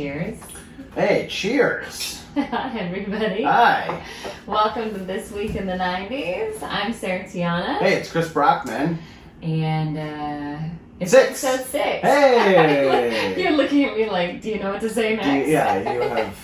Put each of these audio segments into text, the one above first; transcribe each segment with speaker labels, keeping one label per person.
Speaker 1: Cheers.
Speaker 2: Hey, cheers.
Speaker 1: Hi, everybody.
Speaker 2: Hi.
Speaker 1: Welcome to This Week in the 90s. I'm Sarah Tiana.
Speaker 2: Hey, it's Chris Brockman.
Speaker 1: And it's
Speaker 2: 6.
Speaker 1: episode 6.
Speaker 2: Hey.
Speaker 1: You're looking at me like, do you know what to say next?
Speaker 2: You have.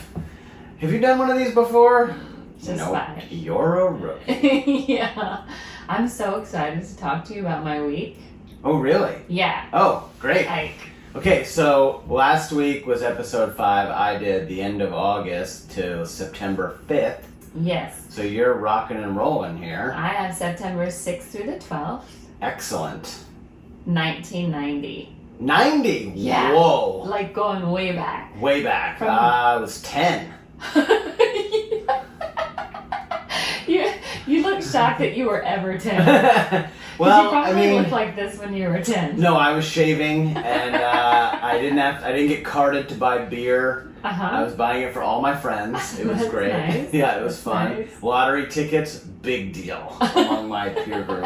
Speaker 2: Have you done one of these before?
Speaker 1: Just
Speaker 2: no,
Speaker 1: fine.
Speaker 2: You're a rookie.
Speaker 1: Yeah. I'm so excited to talk to you about my week.
Speaker 2: Oh, really?
Speaker 1: Yeah.
Speaker 2: Oh, great.
Speaker 1: Like,
Speaker 2: Okay, so last week was episode 5. I did the end of August to September 5th.
Speaker 1: yes.
Speaker 2: So you're rocking and rolling here.
Speaker 1: I have September 6th through the 12th,
Speaker 2: Excellent.
Speaker 1: 1990.
Speaker 2: 90?
Speaker 1: Yeah.
Speaker 2: Whoa.
Speaker 1: Like going way back.
Speaker 2: Way back.
Speaker 1: From-
Speaker 2: I was 10.
Speaker 1: You look shocked that you were ever 10.
Speaker 2: Well,
Speaker 1: you probably
Speaker 2: I mean,
Speaker 1: looked like this when you were 10.
Speaker 2: no, I was shaving, and I didn't get carded to buy beer.
Speaker 1: Uh-huh.
Speaker 2: I was buying it for all my friends. It was
Speaker 1: That's
Speaker 2: great.
Speaker 1: nice.
Speaker 2: Yeah, it was
Speaker 1: That's
Speaker 2: fun.
Speaker 1: nice.
Speaker 2: Lottery tickets, big deal among my peer group.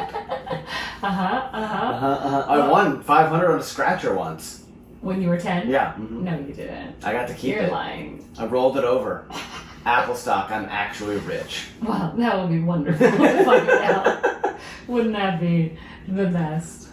Speaker 2: I won $500 on a scratcher once.
Speaker 1: When you were 10?
Speaker 2: Yeah. Mhm.
Speaker 1: No, you didn't.
Speaker 2: I got to keep
Speaker 1: You're
Speaker 2: it.
Speaker 1: lying.
Speaker 2: I rolled it over. Apple stock. I'm actually rich.
Speaker 1: Well, that would be wonderful to find out. Wouldn't that be the best?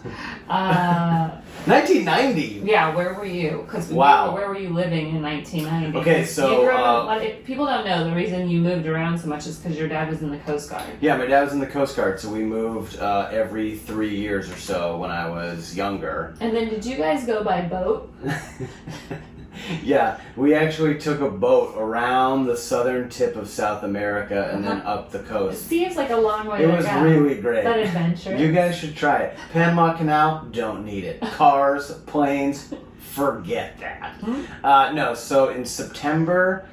Speaker 2: 1990.
Speaker 1: Yeah, where were you? Because
Speaker 2: Wow.
Speaker 1: where were you living in 1990?
Speaker 2: Okay, so,
Speaker 1: you grew up people don't know the reason you moved around so much is because your dad was in the Coast Guard.
Speaker 2: Yeah, my dad was in the Coast Guard, so we moved every 3 years or so when I was younger.
Speaker 1: And then did you guys go by boat?
Speaker 2: Yeah, we actually took a boat around the southern tip of South America and then up the
Speaker 1: It
Speaker 2: coast.
Speaker 1: seems like a long way
Speaker 2: It
Speaker 1: to
Speaker 2: was
Speaker 1: go.
Speaker 2: really great.
Speaker 1: That adventure.
Speaker 2: You guys should try it. Panama Canal, don't need it. Cars, planes, forget that. No, so in September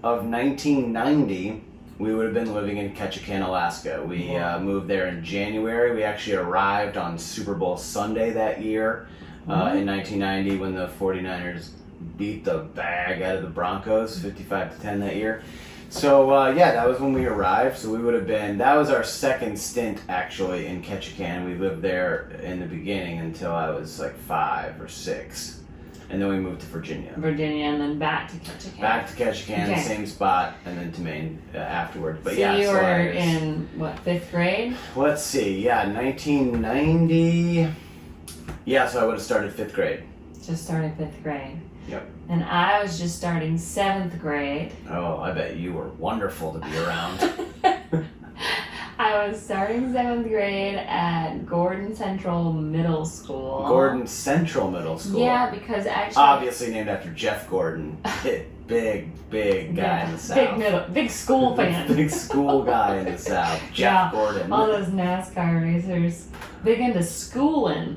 Speaker 2: of 1990, we would have been living in Ketchikan, Alaska. We moved there in January. We actually arrived on Super Bowl Sunday that year in 1990 when the 49ers beat the bag out of the Broncos 55-10 that year. So yeah, that was when we arrived. So we would have been, that was our second stint actually in Ketchikan. We lived there in the beginning until I was like 5 or 6. And then we moved to Virginia.
Speaker 1: And then back to Ketchikan.
Speaker 2: Back to Ketchikan,
Speaker 1: Okay.
Speaker 2: same spot, and then to Maine afterwards. But
Speaker 1: so
Speaker 2: yeah,
Speaker 1: you
Speaker 2: so
Speaker 1: were
Speaker 2: I was-
Speaker 1: in, what, 5th grade?
Speaker 2: let's see, yeah, 1990. Yeah, so I would have started 5th grade.
Speaker 1: Just started 5th grade.
Speaker 2: Yep.
Speaker 1: And I was just starting 7th grade.
Speaker 2: Oh, I bet you were wonderful to be around.
Speaker 1: I was starting 7th grade at Gordon Central Middle School.
Speaker 2: Gordon Central Middle School.
Speaker 1: Yeah, because actually...
Speaker 2: Obviously named after Jeff Gordon. Big guy in the South.
Speaker 1: Big school fan.
Speaker 2: Big school guy in the South. Jeff
Speaker 1: Yeah,
Speaker 2: Gordon.
Speaker 1: all those NASCAR racers. Big into schooling.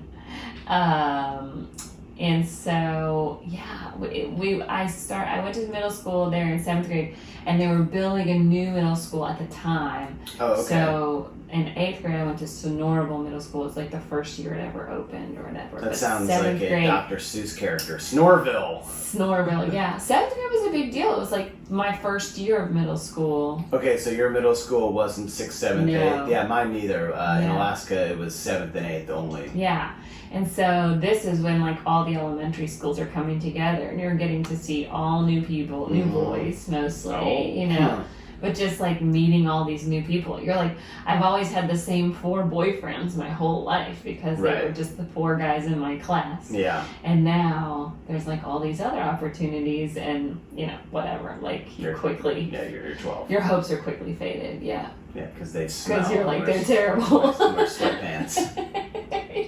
Speaker 1: And so, yeah, I went to middle school there in 7th grade, and they were building a new middle school at the time.
Speaker 2: Oh, okay.
Speaker 1: So in 8th grade, I went to Sonorable Middle School. It's like the first year it ever opened or whatever.
Speaker 2: That
Speaker 1: But
Speaker 2: sounds
Speaker 1: 7th
Speaker 2: like a
Speaker 1: grade,
Speaker 2: Dr. Seuss character. Snorville.
Speaker 1: Snorville, yeah. 7th grade was a big deal. It was like my first year of middle school.
Speaker 2: Okay, so your middle school wasn't 6th, 7th,
Speaker 1: No.
Speaker 2: 8th. Yeah, mine neither. In
Speaker 1: No.
Speaker 2: Alaska, it was 7th and 8th only.
Speaker 1: Yeah. And so this is when like all the elementary schools are coming together and you're getting to see all new people, new boys mostly, you know, but just like meeting all these new people. You're like, I've always had the same 4 boyfriends my whole life because they were just the 4 guys in my class.
Speaker 2: Yeah.
Speaker 1: And now there's like all these other opportunities and, you know, whatever, like
Speaker 2: You're 12.
Speaker 1: your hopes are quickly faded. Yeah.
Speaker 2: Yeah, because they smell.
Speaker 1: Because you're like,
Speaker 2: Wear-
Speaker 1: they're terrible.
Speaker 2: Wear sweatpants.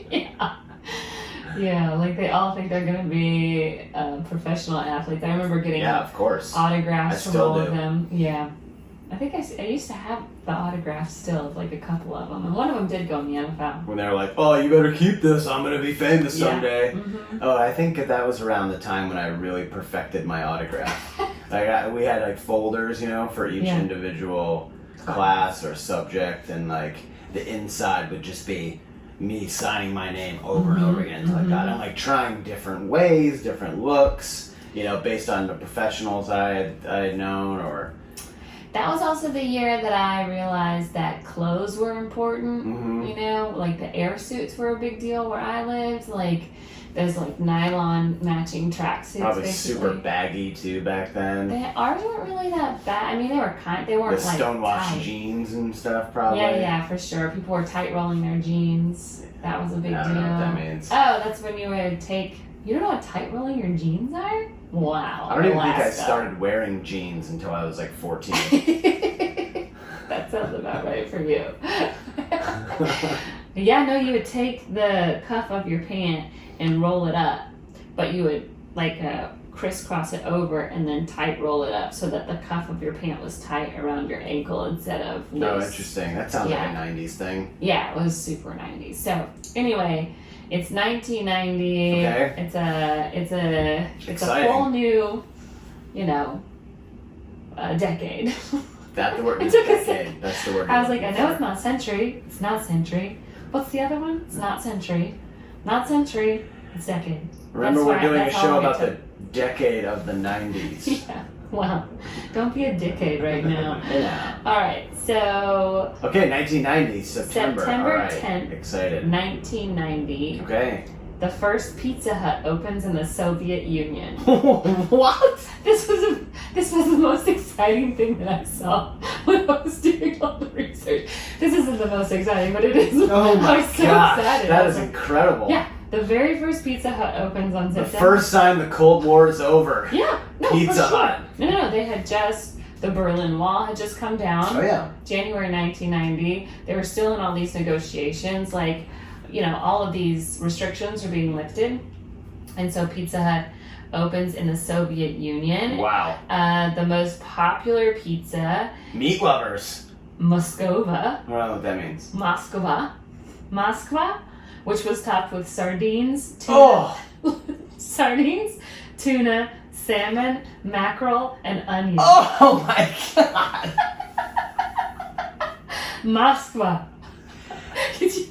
Speaker 1: Yeah. Yeah, like they all think they're gonna be professional athletes. I remember getting
Speaker 2: Yeah, of course.
Speaker 1: autographs
Speaker 2: I
Speaker 1: from
Speaker 2: still
Speaker 1: all
Speaker 2: do.
Speaker 1: of them. Yeah, I think I used to have the autographs still, like a couple of them, and one of them did go in the NFL.
Speaker 2: When they're like, oh, you better keep this. I'm going to be famous
Speaker 1: Yeah.
Speaker 2: someday.
Speaker 1: Mm-hmm.
Speaker 2: Oh, I think that was around the time when I really perfected my autograph. We had like folders, you know, for each
Speaker 1: Yeah.
Speaker 2: individual class or subject, and like the inside would just be me signing my name over and over again until I got it. I'm like trying different ways, different looks, you know, based on the professionals I had known or...
Speaker 1: That was also the year that I realized that clothes were important.
Speaker 2: Mhm.
Speaker 1: You know, like the air suits were a big deal where I lived. Like Those like nylon matching tracksuits.
Speaker 2: Probably
Speaker 1: basically.
Speaker 2: super baggy too back then.
Speaker 1: Ours weren't really that bad. I mean, they weren't
Speaker 2: The
Speaker 1: like
Speaker 2: stonewashed
Speaker 1: tight.
Speaker 2: jeans and stuff, probably.
Speaker 1: Yeah, for sure. People were tight rolling their jeans. That was a big
Speaker 2: I
Speaker 1: deal.
Speaker 2: don't know what that means.
Speaker 1: Oh, that's when you would take. You don't know what tight rolling your jeans are? Wow.
Speaker 2: I don't even think I
Speaker 1: Alaska.
Speaker 2: started wearing jeans until I was like 14.
Speaker 1: That sounds about right for you. Yeah, no, you would take the cuff of your pant and roll it up, but you would like crisscross it over and then tight roll it up so that the cuff of your pant was tight around your ankle instead of loose.
Speaker 2: Oh, interesting. That sounds like a 90s thing.
Speaker 1: Yeah, it was super 90s. So anyway, it's 1990.
Speaker 2: Okay.
Speaker 1: It's a
Speaker 2: Exciting.
Speaker 1: whole new, decade.
Speaker 2: That's the word.
Speaker 1: It took a
Speaker 2: Decade. That's the word.
Speaker 1: I was like, I know it's not century. It's not century. What's the other one? It's not century. Not century. It's decade.
Speaker 2: Remember,
Speaker 1: That's
Speaker 2: we're
Speaker 1: right,
Speaker 2: doing a
Speaker 1: that's
Speaker 2: show
Speaker 1: all we
Speaker 2: about the
Speaker 1: took.
Speaker 2: decade of the 90s.
Speaker 1: Yeah. Wow. Don't be a dickhead right now.
Speaker 2: Yeah.
Speaker 1: All right. So
Speaker 2: Okay, 1990, September.
Speaker 1: September
Speaker 2: All right.
Speaker 1: 10th.
Speaker 2: Excited.
Speaker 1: 1990,
Speaker 2: Okay.
Speaker 1: the first Pizza Hut opens in the Soviet Union.
Speaker 2: What?
Speaker 1: This was the most exciting thing that I saw when I was doing all the research. This isn't the most exciting, but it is.
Speaker 2: Oh my
Speaker 1: I was so
Speaker 2: gosh,
Speaker 1: excited. I
Speaker 2: that
Speaker 1: was
Speaker 2: is
Speaker 1: like,
Speaker 2: incredible.
Speaker 1: yeah, the very first Pizza Hut opens on
Speaker 2: The
Speaker 1: September.
Speaker 2: first time the Cold War is over.
Speaker 1: Yeah, no,
Speaker 2: Pizza
Speaker 1: for sure.
Speaker 2: Hut.
Speaker 1: No, they had the Berlin Wall had just come down.
Speaker 2: Oh yeah.
Speaker 1: January 1990. They were still in all these negotiations, all of these restrictions are being lifted. And so Pizza Hut opens in the Soviet Union.
Speaker 2: Wow.
Speaker 1: The most popular pizza,
Speaker 2: Meat lovers.
Speaker 1: Moskova,
Speaker 2: I don't know what that means.
Speaker 1: Moskva, which was topped with sardines, tuna, salmon, mackerel, and onions.
Speaker 2: Oh my god.
Speaker 1: Moskva.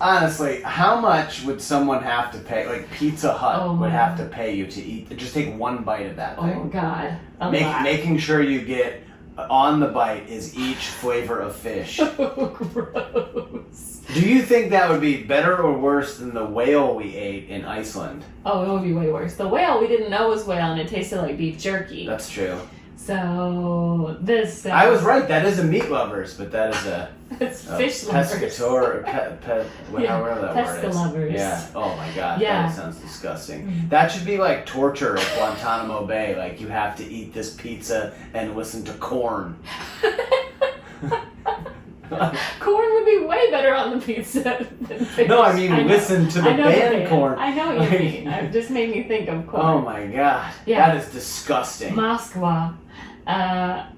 Speaker 2: Honestly, how much would someone have to pay? Like Pizza Hut would have to pay you to eat. Just take one bite of that thing.
Speaker 1: Oh God. A lot.
Speaker 2: Making sure you get on the bite is each flavor of fish.
Speaker 1: Oh, gross.
Speaker 2: Do you think that would be better or worse than the whale we ate in Iceland?
Speaker 1: Oh, it would be way worse. The whale we didn't know was whale, and it tasted like beef jerky.
Speaker 2: That's true.
Speaker 1: So this.
Speaker 2: I was right. That is a meat lovers, but that is a
Speaker 1: It's fish lovers.
Speaker 2: pescator,
Speaker 1: Yeah,
Speaker 2: however that word is.
Speaker 1: pescalovers.
Speaker 2: Yeah. Oh my god.
Speaker 1: Yeah.
Speaker 2: That sounds disgusting. That should be like torture at Guantanamo Bay. Like you have to eat this pizza and listen to corn.
Speaker 1: Corn would be way better on the pizza than fish.
Speaker 2: No, I mean listen to the
Speaker 1: I know
Speaker 2: band Corn.
Speaker 1: I know what you mean. It just made me think of corn.
Speaker 2: Oh my god.
Speaker 1: Yeah.
Speaker 2: That is disgusting.
Speaker 1: Moskva.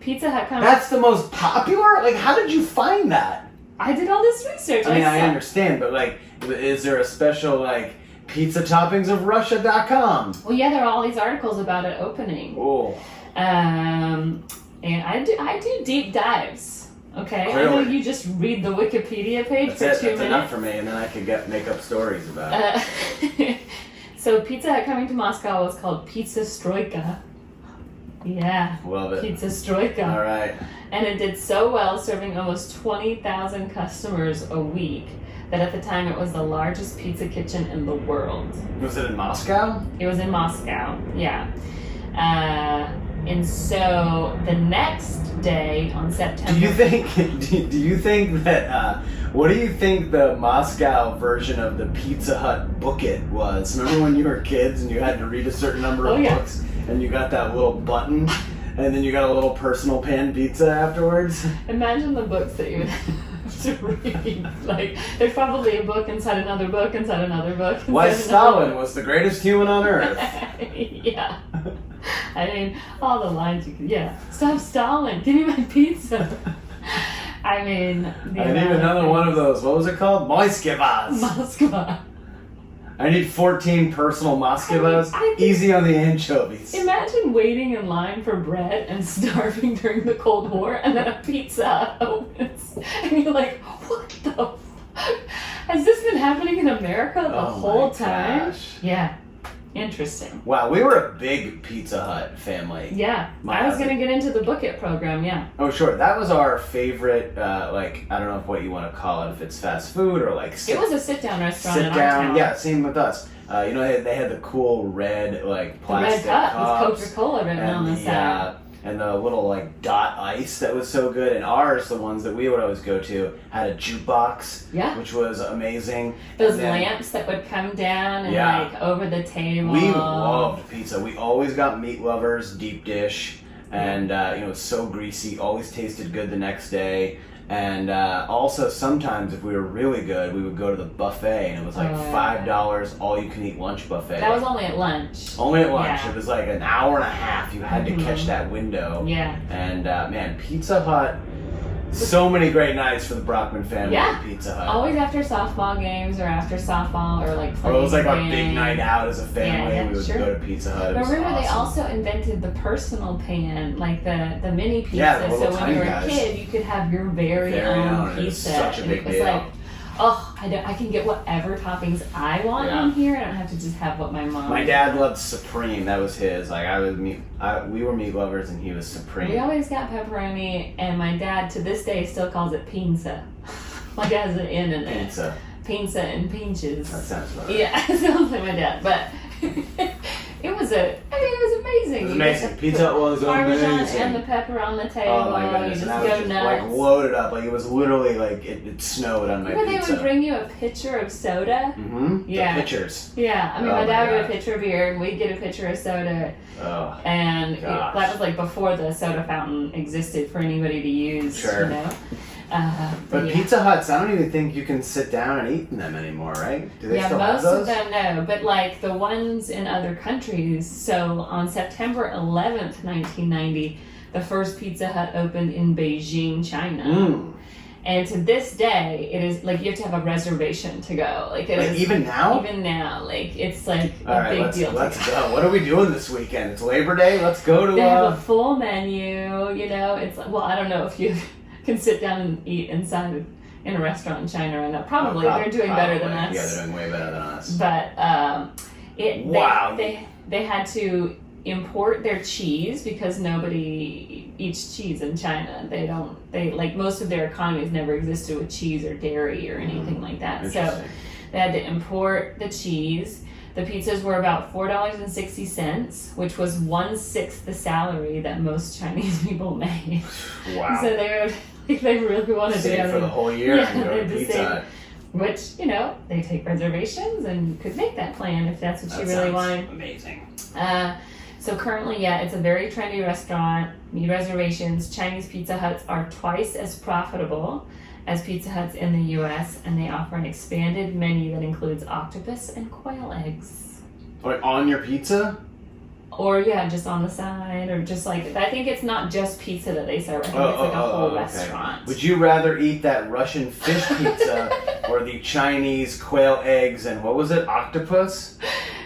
Speaker 1: Pizza Hut comes.
Speaker 2: That's the most popular? Like how did you find that?
Speaker 1: I did all this research.
Speaker 2: I mean, I
Speaker 1: saw-
Speaker 2: understand, but like, is there a special like pizza toppings of Russia.com?
Speaker 1: Well, yeah, there are all these articles about it opening.
Speaker 2: Oh,
Speaker 1: And I do deep dives. Okay, I know
Speaker 2: Clearly.
Speaker 1: you just read the Wikipedia page
Speaker 2: that's
Speaker 1: for
Speaker 2: it.
Speaker 1: 2
Speaker 2: That's
Speaker 1: minutes.
Speaker 2: enough for me, and then I could make up stories about it.
Speaker 1: So Pizza Hut coming to Moscow was called Pizza Stroika. Yeah,
Speaker 2: Love it.
Speaker 1: Pizza Stroika.
Speaker 2: All right.
Speaker 1: And it did so well, serving almost 20,000 customers a week, that at the time it was the largest pizza kitchen in the world.
Speaker 2: Was it in Moscow?
Speaker 1: It was in Moscow, yeah. And so the next day on September...
Speaker 2: Do you think that, what do you think the Moscow version of the Pizza Hut book it was? Remember when you were kids and you had to read a certain number of books and you got that little button and then you got a little personal pan pizza afterwards?
Speaker 1: Imagine the books that you would have to read. Like, there's probably a book inside another book inside another book.
Speaker 2: Why Stalin was the greatest human on earth.
Speaker 1: Yeah. I mean, all the lines you could, Stop Stalin, give me my pizza. I mean,
Speaker 2: I need another one of those. What was it called? Moskvas.
Speaker 1: Moskva.
Speaker 2: I need 14 personal Moskvas.
Speaker 1: I think-
Speaker 2: Easy on the anchovies.
Speaker 1: Imagine waiting in line for bread and starving during the Cold War, and then a pizza opens, and you're like, what the fuck? Has this been happening in America the whole time?
Speaker 2: Gosh.
Speaker 1: Yeah. Interesting.
Speaker 2: Wow, we were a big Pizza Hut family.
Speaker 1: Yeah. I was going to get into the Book It program, yeah.
Speaker 2: Oh, sure. That was our favorite, I don't know what you want to call it, if it's fast food or like
Speaker 1: It was a sit-down restaurant in
Speaker 2: sit
Speaker 1: our
Speaker 2: down.
Speaker 1: town.
Speaker 2: Yeah, same with us. You know, they had the cool red like plastic
Speaker 1: the red cup
Speaker 2: cups
Speaker 1: with Coca-Cola written on the side.
Speaker 2: And the little like dot ice that was so good. And ours, the ones that we would always go to, had a jukebox, which was amazing.
Speaker 1: Those lamps that would come down and like over the table.
Speaker 2: We loved pizza. We always got Meat Lovers deep dish, and you know, it was so greasy. Always tasted good the next day. And also sometimes if we were really good, we would go to the buffet, and it was like $5 all you can eat lunch buffet.
Speaker 1: That was only at lunch.
Speaker 2: Only at lunch. It was like an hour and a half. You had to catch that window.
Speaker 1: Yeah.
Speaker 2: And man, Pizza Hut. So many great nights for the Brockman family at Pizza Hut.
Speaker 1: Always after softball games or after softball or like
Speaker 2: it was like our big night out as a family. We would go to Pizza Hut.
Speaker 1: But remember, they also invented the personal pan, like the mini pizza.
Speaker 2: Yeah,
Speaker 1: so when you were a kid, you could have your very own pizza.
Speaker 2: It was such a big deal.
Speaker 1: Like, oh, I can get whatever toppings I want on here. I don't have to just have what my mom.
Speaker 2: My dad loved Supreme. That was his. Like we were Meat Lovers, and he was Supreme.
Speaker 1: We always got pepperoni, and my dad to this day still calls it pizza. My dad has an N in it.
Speaker 2: Pizza.
Speaker 1: Pizza and pinches.
Speaker 2: That sounds right.
Speaker 1: Yeah, it sounds like my dad, but. It was amazing.
Speaker 2: It was amazing. Pizza was
Speaker 1: Parmesan
Speaker 2: amazing.
Speaker 1: And the pepper on the table.
Speaker 2: Oh my goodness.
Speaker 1: You just
Speaker 2: and I was
Speaker 1: go nuts.
Speaker 2: like loaded up. Like it was literally like it snowed on my pizza.
Speaker 1: They would bring you a pitcher of soda.
Speaker 2: Mm-hmm.
Speaker 1: Yeah.
Speaker 2: The pitchers.
Speaker 1: Yeah. I mean, my dad would get a pitcher of beer, and we'd get a pitcher of soda.
Speaker 2: Oh.
Speaker 1: And that was like before the soda fountain existed for anybody to use.
Speaker 2: Sure.
Speaker 1: You know.
Speaker 2: But Pizza Huts, I don't even think you can sit down and eat in them anymore, right? Do they still have those?
Speaker 1: Most of them no, but like the ones in other countries. So on September 11th, 1990, the first Pizza Hut opened in Beijing, China. And to this day, it is like you have to have a reservation to go. Like it is,
Speaker 2: even now?
Speaker 1: Even now, like it's like
Speaker 2: a
Speaker 1: big deal.
Speaker 2: Let's go. What are we doing this weekend? It's Labor Day. Let's go to.
Speaker 1: They have a full menu. You know, it's like, well, I don't know if you can sit down and eat inside in a restaurant in China right now. Probably they're doing better than us.
Speaker 2: Yeah, they're doing way better than us.
Speaker 1: But they had to import their cheese because nobody eats cheese in China. They like most of their economies never existed with cheese or dairy or anything like that. So they had to import the cheese. The pizzas were about $4.60, which was 1/6 the salary that most Chinese people made.
Speaker 2: Wow.
Speaker 1: So they really wanted to
Speaker 2: save for the whole year and go to Pizza Hut.
Speaker 1: Which, you know, they take reservations and could make that plan if that's what you really wanted.
Speaker 2: Amazing.
Speaker 1: So currently, it's a very trendy restaurant. Need reservations. Chinese Pizza Huts are twice as profitable as Pizza Huts in the U.S., and they offer an expanded menu that includes octopus and quail eggs.
Speaker 2: Like on your pizza?
Speaker 1: Or just on the side, or just like, I think it's not just pizza that they serve. I think it's like a whole restaurant.
Speaker 2: Would you rather eat that Russian fish pizza or the Chinese quail eggs and what was it, octopus?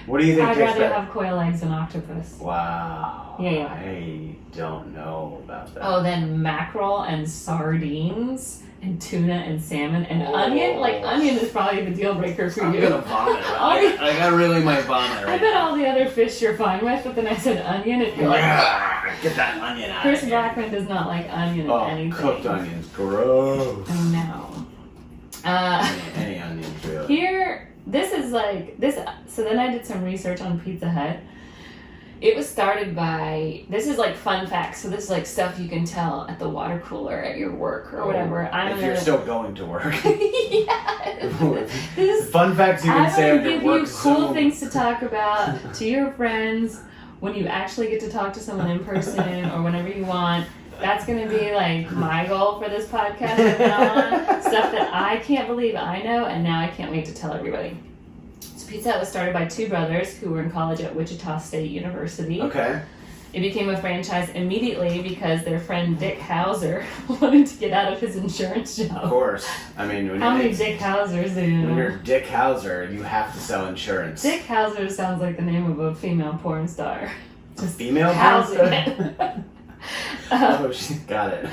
Speaker 2: What do you think?
Speaker 1: I'd rather have quail eggs and octopus.
Speaker 2: Wow.
Speaker 1: Yeah.
Speaker 2: I don't know about that.
Speaker 1: Oh, then mackerel and sardines and tuna and salmon and onion. Like, onion is probably the deal breaker for you.
Speaker 2: I'm gonna vomit. I got really my vomit right
Speaker 1: I bet all the other fish you're fine with, but then I said onion and you're like,
Speaker 2: get that onion out
Speaker 1: Chris
Speaker 2: of here.
Speaker 1: Blackman does not like onion in anything.
Speaker 2: Cooked onions, gross.
Speaker 1: I know.
Speaker 2: Any onions, really.
Speaker 1: Here, this is like, this. So then I did some research on Pizza Hut. It was started by, this is like fun facts, so this is like stuff you can tell at the water cooler at your work or whatever.
Speaker 2: If you're still going to work.
Speaker 1: Fun
Speaker 2: facts you can say on your work.
Speaker 1: I'm going to give you cool things to talk about to your friends when you actually get to talk to someone in person or whenever you want. That's going to be like my goal for this podcast from now on. Stuff that I can't believe I know, and now I can't wait to tell everybody. Pizza Hut was started by two brothers who were in college at Wichita State University.
Speaker 2: Okay.
Speaker 1: It became a franchise immediately because their friend Dick Hauser wanted to get out of his insurance job.
Speaker 2: Of course. I mean,
Speaker 1: how many Dick Hausers do you know?
Speaker 2: When you're Dick Hauser, you have to sell insurance.
Speaker 1: Dick Hauser sounds like the name of a female porn star.
Speaker 2: Just female porn star? Oh, she got it.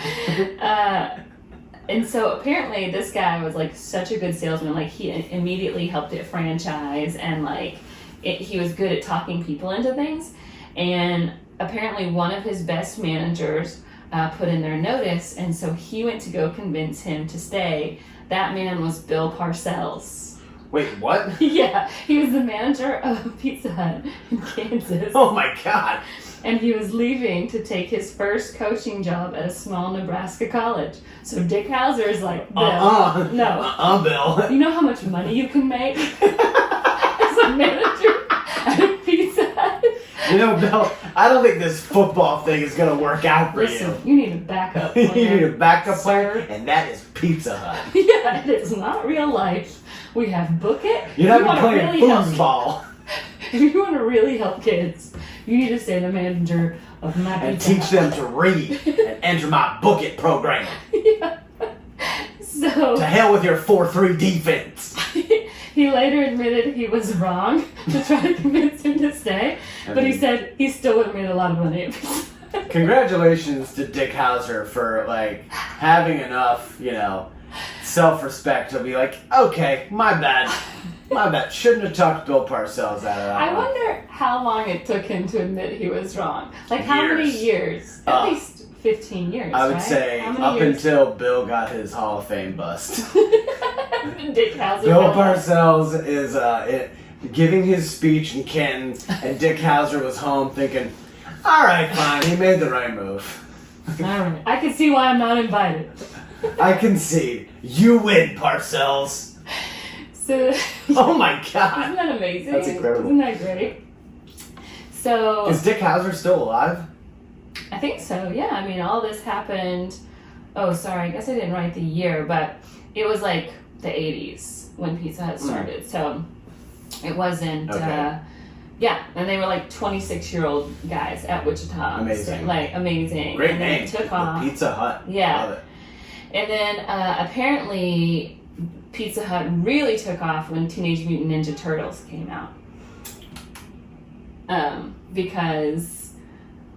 Speaker 1: And so apparently this guy was like such a good salesman. Like he immediately helped it franchise, and like he was good at talking people into things. And apparently one of his best managers put in their notice, and so he went to go convince him to stay. That man was Bill Parcells.
Speaker 2: Wait, what?
Speaker 1: Yeah, he was the manager of Pizza Hut in Kansas.
Speaker 2: Oh my god.
Speaker 1: And he was leaving to take his first coaching job at a small Nebraska college. So Dick Hauser is like, Bill, no.
Speaker 2: Bill.
Speaker 1: You know how much money you can make as a manager at a Pizza Hut?
Speaker 2: You know, Bill, I don't think this football thing is going to work out for
Speaker 1: Listen, you need a backup plan.
Speaker 2: You need a backup
Speaker 1: sir.
Speaker 2: plan, and that is Pizza Hut.
Speaker 1: Yeah, it is not real life. We have Book It.
Speaker 2: You're not
Speaker 1: wanna
Speaker 2: playing
Speaker 1: really help-
Speaker 2: foosball.
Speaker 1: If you want to really help kids, you need to stay the manager of my
Speaker 2: And
Speaker 1: Pizza
Speaker 2: teach
Speaker 1: Hut.
Speaker 2: them to read and enter my Book It program.
Speaker 1: Yeah. So
Speaker 2: To hell with your 4-3 defense.
Speaker 1: he later admitted he was wrong to try to convince him to stay, but he said he still would have made a lot of money at Pizza Hut.
Speaker 2: Congratulations to Dick Hauser for like having enough, you know, self-respect to be like, okay, my bad. My bad. Shouldn't have talked Bill Parcells out of that
Speaker 1: I
Speaker 2: one.
Speaker 1: wonder how long it took him to admit he was wrong. Like how many years? At least 15 years,
Speaker 2: I would
Speaker 1: right?
Speaker 2: say
Speaker 1: How many
Speaker 2: up
Speaker 1: years?
Speaker 2: until Bill got his Hall of Fame bust.
Speaker 1: Dick Hauser.
Speaker 2: Bill Parcells is giving his speech in Canton, and Dick Hauser was home thinking, all right, fine, he made the right move.
Speaker 1: All right. I can see why I'm not invited.
Speaker 2: I concede. You win, Parcells.
Speaker 1: So,
Speaker 2: Oh my god.
Speaker 1: isn't that amazing?
Speaker 2: That's incredible.
Speaker 1: Isn't that great? So,
Speaker 2: Is Dick Hauser still alive?
Speaker 1: I think so, yeah. I mean, all this happened. Oh, sorry. I guess I didn't write the year, but it was like the 80s when Pizza Hut started. So, it wasn't.
Speaker 2: Okay.
Speaker 1: Yeah, and they were like 26-year-old guys at Wichita.
Speaker 2: Amazing.
Speaker 1: So, like, amazing.
Speaker 2: Great
Speaker 1: and then
Speaker 2: name.
Speaker 1: It took
Speaker 2: The
Speaker 1: off.
Speaker 2: Pizza Hut.
Speaker 1: Yeah.
Speaker 2: Love it.
Speaker 1: And then apparently Pizza Hut really took off when Teenage Mutant Ninja Turtles came out. Because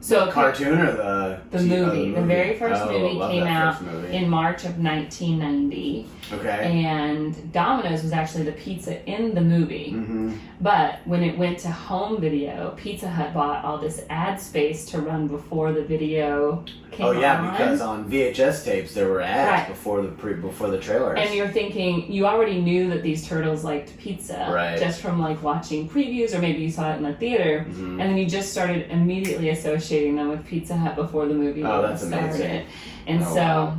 Speaker 1: so
Speaker 2: Cartoon or the
Speaker 1: movie, the very first
Speaker 2: Oh,
Speaker 1: movie
Speaker 2: love
Speaker 1: came
Speaker 2: that
Speaker 1: out
Speaker 2: first movie.
Speaker 1: in March of 1990,
Speaker 2: Okay.
Speaker 1: and Domino's was actually the pizza in the movie.
Speaker 2: Mm-hmm.
Speaker 1: But when it went to home video, Pizza Hut bought all this ad space to run before the video came on.
Speaker 2: Oh yeah, because on VHS tapes there were ads
Speaker 1: Right.
Speaker 2: before the trailers.
Speaker 1: And you're thinking, you already knew that these turtles liked pizza
Speaker 2: Right.
Speaker 1: just from like watching previews, or maybe you saw it in the theater,
Speaker 2: Mhm.
Speaker 1: and then you just started immediately associating them with Pizza Hut before the movie
Speaker 2: Oh, that's
Speaker 1: started.
Speaker 2: amazing.
Speaker 1: And
Speaker 2: Oh,
Speaker 1: so
Speaker 2: wow.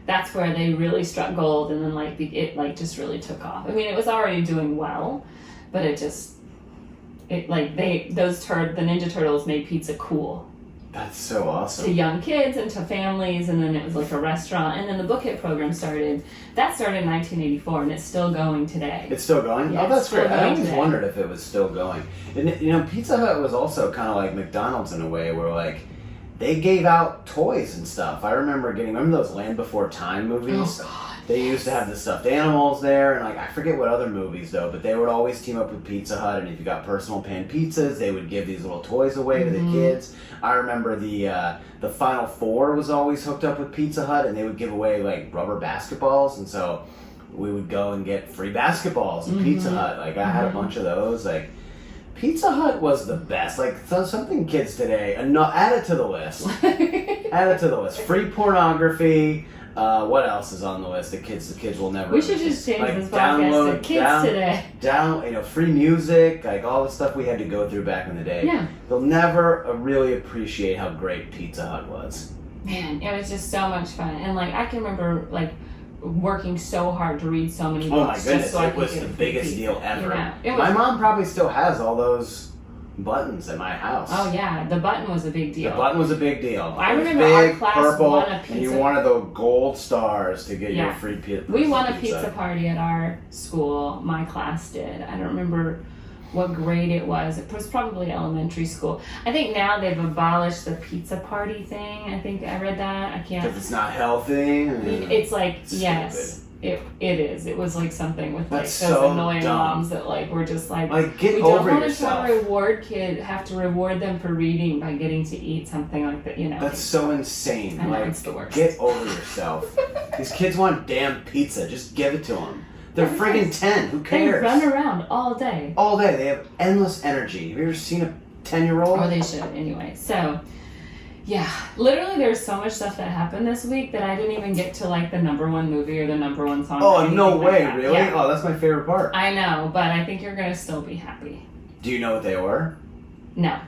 Speaker 1: that's where they really struck gold, and then like it like just really took off. I mean, it was already doing well, but the Ninja Turtles made pizza cool
Speaker 2: That's so
Speaker 1: to
Speaker 2: awesome.
Speaker 1: young kids and to families, and then it was like a restaurant, and then the Book It program started. That started in 1984, and it's still going today.
Speaker 2: It's still going?
Speaker 1: Yeah,
Speaker 2: Oh, that's
Speaker 1: it's still
Speaker 2: great. I
Speaker 1: going
Speaker 2: always
Speaker 1: today.
Speaker 2: wondered if it was still going. And, you know, Pizza Hut was also kind of like McDonald's in a way where, like, they gave out toys and stuff. I remember those Land Before Time movies?
Speaker 1: Oh, God.
Speaker 2: They used to have the stuffed animals there, and, like, I forget what other movies, though, but they would always team up with Pizza Hut, and if you got personal pan pizzas, they would give these little toys away to the kids. I remember the Final Four was always hooked up with Pizza Hut, and they would give away, like, rubber basketballs, and so we would go and get free basketballs at Pizza Hut. Like, I had a bunch of those. Like, Pizza Hut was the best. Like, something kids today, add it to the list. Add it to the list. Free pornography. What else is on the list? The kids will never.
Speaker 1: We should just change
Speaker 2: like,
Speaker 1: this podcast to kids today.
Speaker 2: Free music, like all the stuff we had to go through back in the day.
Speaker 1: Yeah.
Speaker 2: They'll never really appreciate how great Pizza Hut was.
Speaker 1: Man, it was just so much fun, and like I can remember like working so hard to read so many books.
Speaker 2: Oh my goodness,
Speaker 1: just so I
Speaker 2: it
Speaker 1: could
Speaker 2: was
Speaker 1: get
Speaker 2: the
Speaker 1: a free
Speaker 2: biggest
Speaker 1: pizza,
Speaker 2: deal ever.
Speaker 1: You know? It was,
Speaker 2: My mom probably still has all those buttons at my house.
Speaker 1: Oh yeah, the button was a big deal.
Speaker 2: The button was a big deal.
Speaker 1: I
Speaker 2: It was
Speaker 1: remember our
Speaker 2: big,
Speaker 1: class
Speaker 2: purple,
Speaker 1: won a
Speaker 2: and you
Speaker 1: pizza-
Speaker 2: wanted the gold stars to get your
Speaker 1: Yeah.
Speaker 2: free pizza.
Speaker 1: We won a pizza party at our school. My class did. I don't remember what grade it was. It was probably elementary school. I think now they've abolished the pizza party thing. I think I read that. I can't.
Speaker 2: Because it's not healthy.
Speaker 1: It's like
Speaker 2: It's
Speaker 1: yes, it is. It was like something with like
Speaker 2: That's
Speaker 1: those
Speaker 2: so
Speaker 1: annoying
Speaker 2: dumb.
Speaker 1: moms that like were just like
Speaker 2: get
Speaker 1: we
Speaker 2: over
Speaker 1: don't want
Speaker 2: yourself.
Speaker 1: to have to reward them for reading by getting to eat something like that. You know.
Speaker 2: That's so insane.
Speaker 1: I know,
Speaker 2: Like,
Speaker 1: it's the worst.
Speaker 2: get over yourself. These kids want damn pizza. Just give it to them. They're friggin' 10. Who
Speaker 1: They
Speaker 2: cares?
Speaker 1: run around all day.
Speaker 2: All day. They have endless energy. Have you ever seen a 10-year-old?
Speaker 1: Or they should anyway. So Yeah, literally there's so much stuff that happened this week that I didn't even get to like the #1 movie or the #1 song.
Speaker 2: Oh, no way,
Speaker 1: that.
Speaker 2: really?
Speaker 1: Yeah.
Speaker 2: Oh, that's my favorite part.
Speaker 1: I know, but I think you're gonna still be happy.
Speaker 2: Do you know what they were?
Speaker 1: No.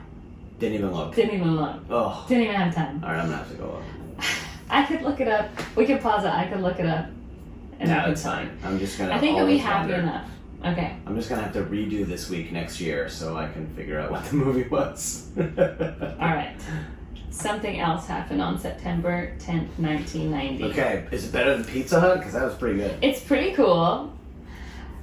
Speaker 2: Didn't even look.
Speaker 1: Didn't even look.
Speaker 2: Oh.
Speaker 1: Didn't even have time.
Speaker 2: Alright, I'm gonna have to go look.
Speaker 1: I could look it up. We could pause it. I could look it up. And
Speaker 2: No, it's fine. I'm just gonna.
Speaker 1: I think you'll be
Speaker 2: always
Speaker 1: happy
Speaker 2: wonder.
Speaker 1: enough. Okay.
Speaker 2: I'm just gonna have to redo this week next year so I can figure out what the movie was.
Speaker 1: Alright. Something else happened on September 10th, 1990.
Speaker 2: Okay, is it better than Pizza Hut? Because that was pretty good.
Speaker 1: It's pretty cool.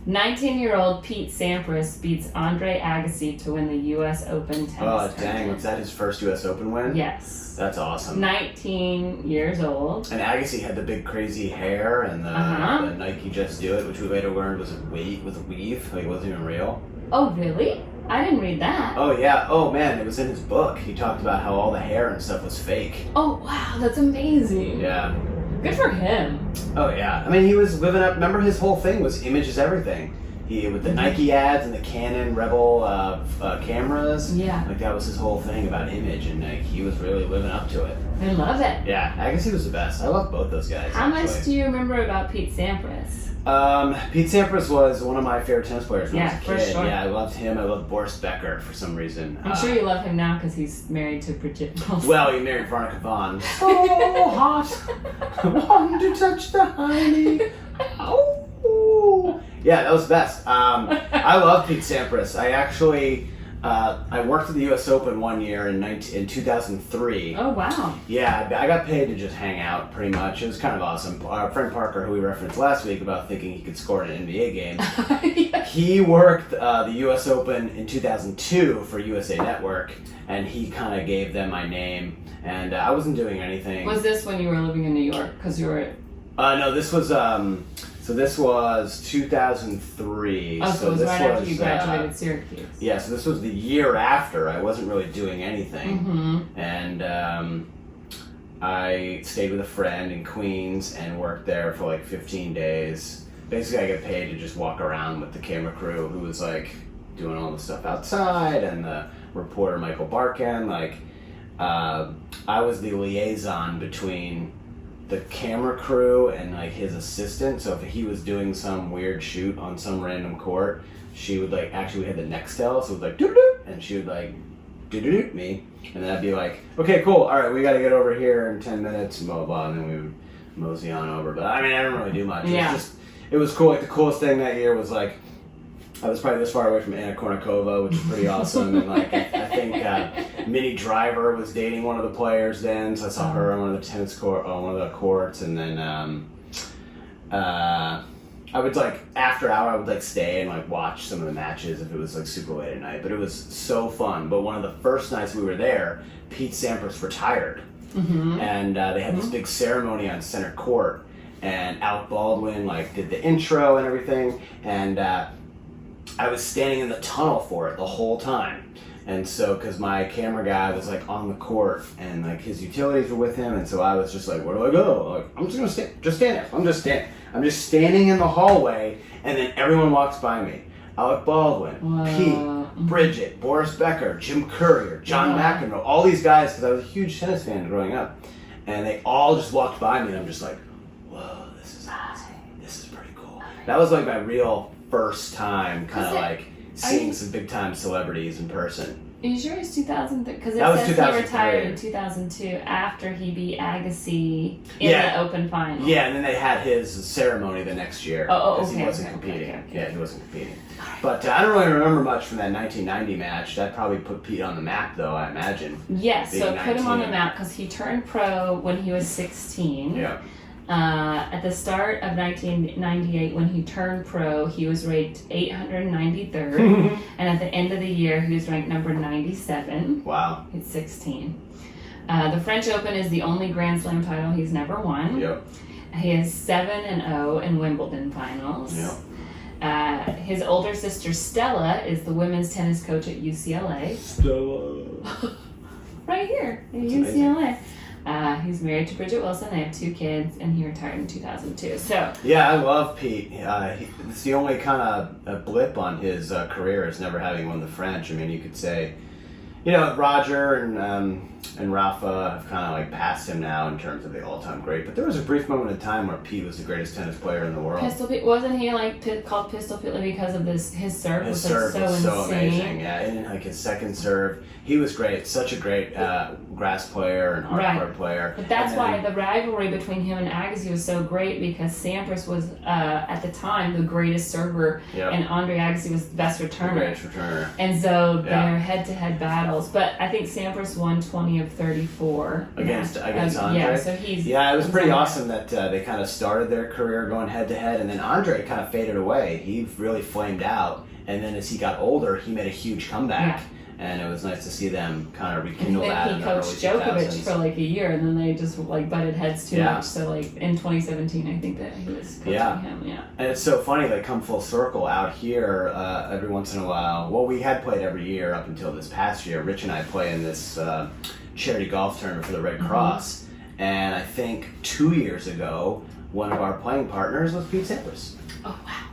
Speaker 1: 19-year-old Pete Sampras beats Andre Agassi to win the U.S. Open tennis
Speaker 2: Oh, dang.
Speaker 1: tournament.
Speaker 2: Was that his first U.S. Open win?
Speaker 1: Yes.
Speaker 2: That's awesome.
Speaker 1: 19 years old.
Speaker 2: And Agassi had the big crazy hair and the Nike Just Do It, which we later learned was a weave. Like, it wasn't even real.
Speaker 1: Oh, really? I didn't read that.
Speaker 2: Oh, yeah. Oh, man. It was in his book. He talked about how all the hair and stuff was fake.
Speaker 1: Oh, wow. That's amazing.
Speaker 2: Yeah.
Speaker 1: Good for him.
Speaker 2: Oh, yeah. I mean, he was living up. Remember, his whole thing was image is everything. He, with the Nike ads and the Canon Rebel cameras.
Speaker 1: Yeah.
Speaker 2: Like, that was his whole thing about image, and like, he was really living up to it.
Speaker 1: I love it.
Speaker 2: Yeah. Agassi was the best. I love both those guys.
Speaker 1: How much
Speaker 2: actually.
Speaker 1: do you remember about Pete Sampras?
Speaker 2: Pete Sampras was one of my favorite tennis players when I was a
Speaker 1: for
Speaker 2: kid.
Speaker 1: sure.
Speaker 2: Yeah, I loved him. I loved Boris Becker for some reason.
Speaker 1: I'm sure you love him now because he's married to Bridget Wilson.
Speaker 2: Well, he married Veronica Vaughn. So hot. Want to touch the honey. Oh. Yeah, that was the best. I love Pete Sampras. I actually I worked at the U.S. Open one year in 2003.
Speaker 1: Oh, wow.
Speaker 2: Yeah, I got paid to just hang out, pretty much. It was kind of awesome. Our friend Parker, who we referenced last week about thinking he could score in an NBA game,
Speaker 1: Yeah.
Speaker 2: he worked the U.S. Open in 2002 for USA Network, and he kind of gave them my name, and I wasn't doing anything.
Speaker 1: Was this when you were living in New York? Because you were...
Speaker 2: No, this was... So this was 2003.
Speaker 1: Oh, so it was right after you graduated Syracuse.
Speaker 2: Yeah, so this was the year after. I wasn't really doing anything.
Speaker 1: Mm-hmm.
Speaker 2: And I stayed with a friend in Queens and worked there for like 15 days. Basically, I get paid to just walk around with the camera crew who was like doing all the stuff outside, and the reporter Michael Barkan. Like, I was the liaison between the camera crew and like his assistant. So if he was doing some weird shoot on some random court, she would like, actually we had the Nextel, so it was like doo-doo, and she would like doo-doo me, and then I'd be like, okay, cool, all right, we got to get over here in 10 minutes, and blah blah blah, and then we would mosey on over. But I mean, I didn't really do much.
Speaker 1: Yeah.
Speaker 2: It was cool. Like, the coolest thing that year was like, I was probably this far away from Anna Kournikova, which is pretty awesome. And like, I think Minnie Driver was dating one of the players then, so I saw her on one of the courts. And then I would like, after hour, I would like stay and like watch some of the matches if it was like super late at night. But it was so fun. But one of the first nights we were there, Pete Sampras retired, and they had this big ceremony on center court, and Alec Baldwin like did the intro and everything, and I was standing in the tunnel for it the whole time. And so, because my camera guy was like on the court, and like his utilities were with him, and so I was just like, where do I go? Like, I'm just gonna stand there. I'm just standing in the hallway, and then everyone walks by me. Alec Baldwin, Pete, Bridget, Boris Becker, Jim Courier, John McEnroe, all these guys, because I was a huge tennis fan growing up, and they all just walked by me, and I'm just like, whoa, this is awesome. This is pretty cool. That was like my real first time kind of like seeing some big time celebrities in person.
Speaker 1: Are you sure it's 2003? Because it
Speaker 2: That was
Speaker 1: says he
Speaker 2: 2003.
Speaker 1: retired in 2002 after he beat Agassi in the Open final.
Speaker 2: Yeah, and then they had his ceremony the next year.
Speaker 1: Okay.
Speaker 2: He wasn't competing. Yeah, he wasn't competing. But I don't really remember much from that 1990 match. That probably put Pete on the map, though, I imagine.
Speaker 1: Yes, so
Speaker 2: Being
Speaker 1: put him on the
Speaker 2: 19.
Speaker 1: map because he turned pro when he was 16.
Speaker 2: Yeah.
Speaker 1: At the start of 1998, when he turned pro, he was ranked 893rd, and at the end of the year, he was ranked number 97.
Speaker 2: Wow.
Speaker 1: He's 16. The French Open is the only Grand Slam title he's never won.
Speaker 2: Yep.
Speaker 1: He is 7-0 in Wimbledon finals.
Speaker 2: Yep.
Speaker 1: His older sister Stella is the women's tennis coach at UCLA.
Speaker 2: Stella.
Speaker 1: Right here at
Speaker 2: That's
Speaker 1: UCLA. He's married to Bridget Wilson. They have 2 kids, and he retired in 2002. So
Speaker 2: Yeah, I love Pete. It's the only kind of blip on his career is never having won the French. I mean, you could say, you know, Roger and and Rafa have kind of like passed him now in terms of the all-time great. But there was a brief moment in time where Pete was the greatest tennis player in the world.
Speaker 1: Pistol Pete, wasn't he like called Pistol Pete because of his serve?
Speaker 2: His
Speaker 1: was
Speaker 2: serve
Speaker 1: like
Speaker 2: was so
Speaker 1: insane.
Speaker 2: amazing, yeah. And like his second serve, he was great. Such a great grass player and hardcourt player.
Speaker 1: But that's why the rivalry between him and Agassi was so great, because Sampras was at the time the greatest server, and Andre Agassi was the best returner.
Speaker 2: The greatest returner.
Speaker 1: And so they're head-to-head battles. But I think Sampras won 20 of 34
Speaker 2: against Andre.
Speaker 1: Yeah, so he's
Speaker 2: it was pretty awesome that they kind of started their career going head-to-head, and then Andre kind of faded away. He really flamed out, and then as he got older, he made a huge comeback. Yeah. And it was nice to see them kind of rekindle that.
Speaker 1: And he coached Djokovic for like a year, and then they just like butted heads too much. So like in 2017, I think that he was coaching him. Yeah. And
Speaker 2: it's so funny, like come full circle out here every once in a while. Well, we had played every year up until this past year. Rich and I play in this charity golf tournament for the Red Cross, and I think 2 years ago, one of our playing partners was Pete Sampras.
Speaker 1: Oh wow,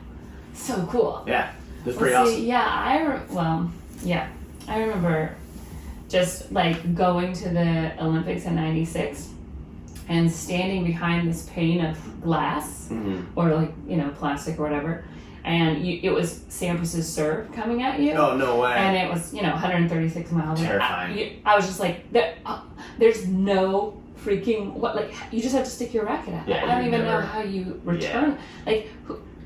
Speaker 1: so cool.
Speaker 2: Yeah, it was pretty awesome.
Speaker 1: Yeah, I remember just like going to the Olympics in '96 and standing behind this pane of glass or like plastic or whatever, and it was Sampras's serve coming at you.
Speaker 2: Oh no way!
Speaker 1: And it was 136 miles.
Speaker 2: Terrifying.
Speaker 1: I was just like, there's no freaking you just have to stick your racket out. I don't even know how you return. Like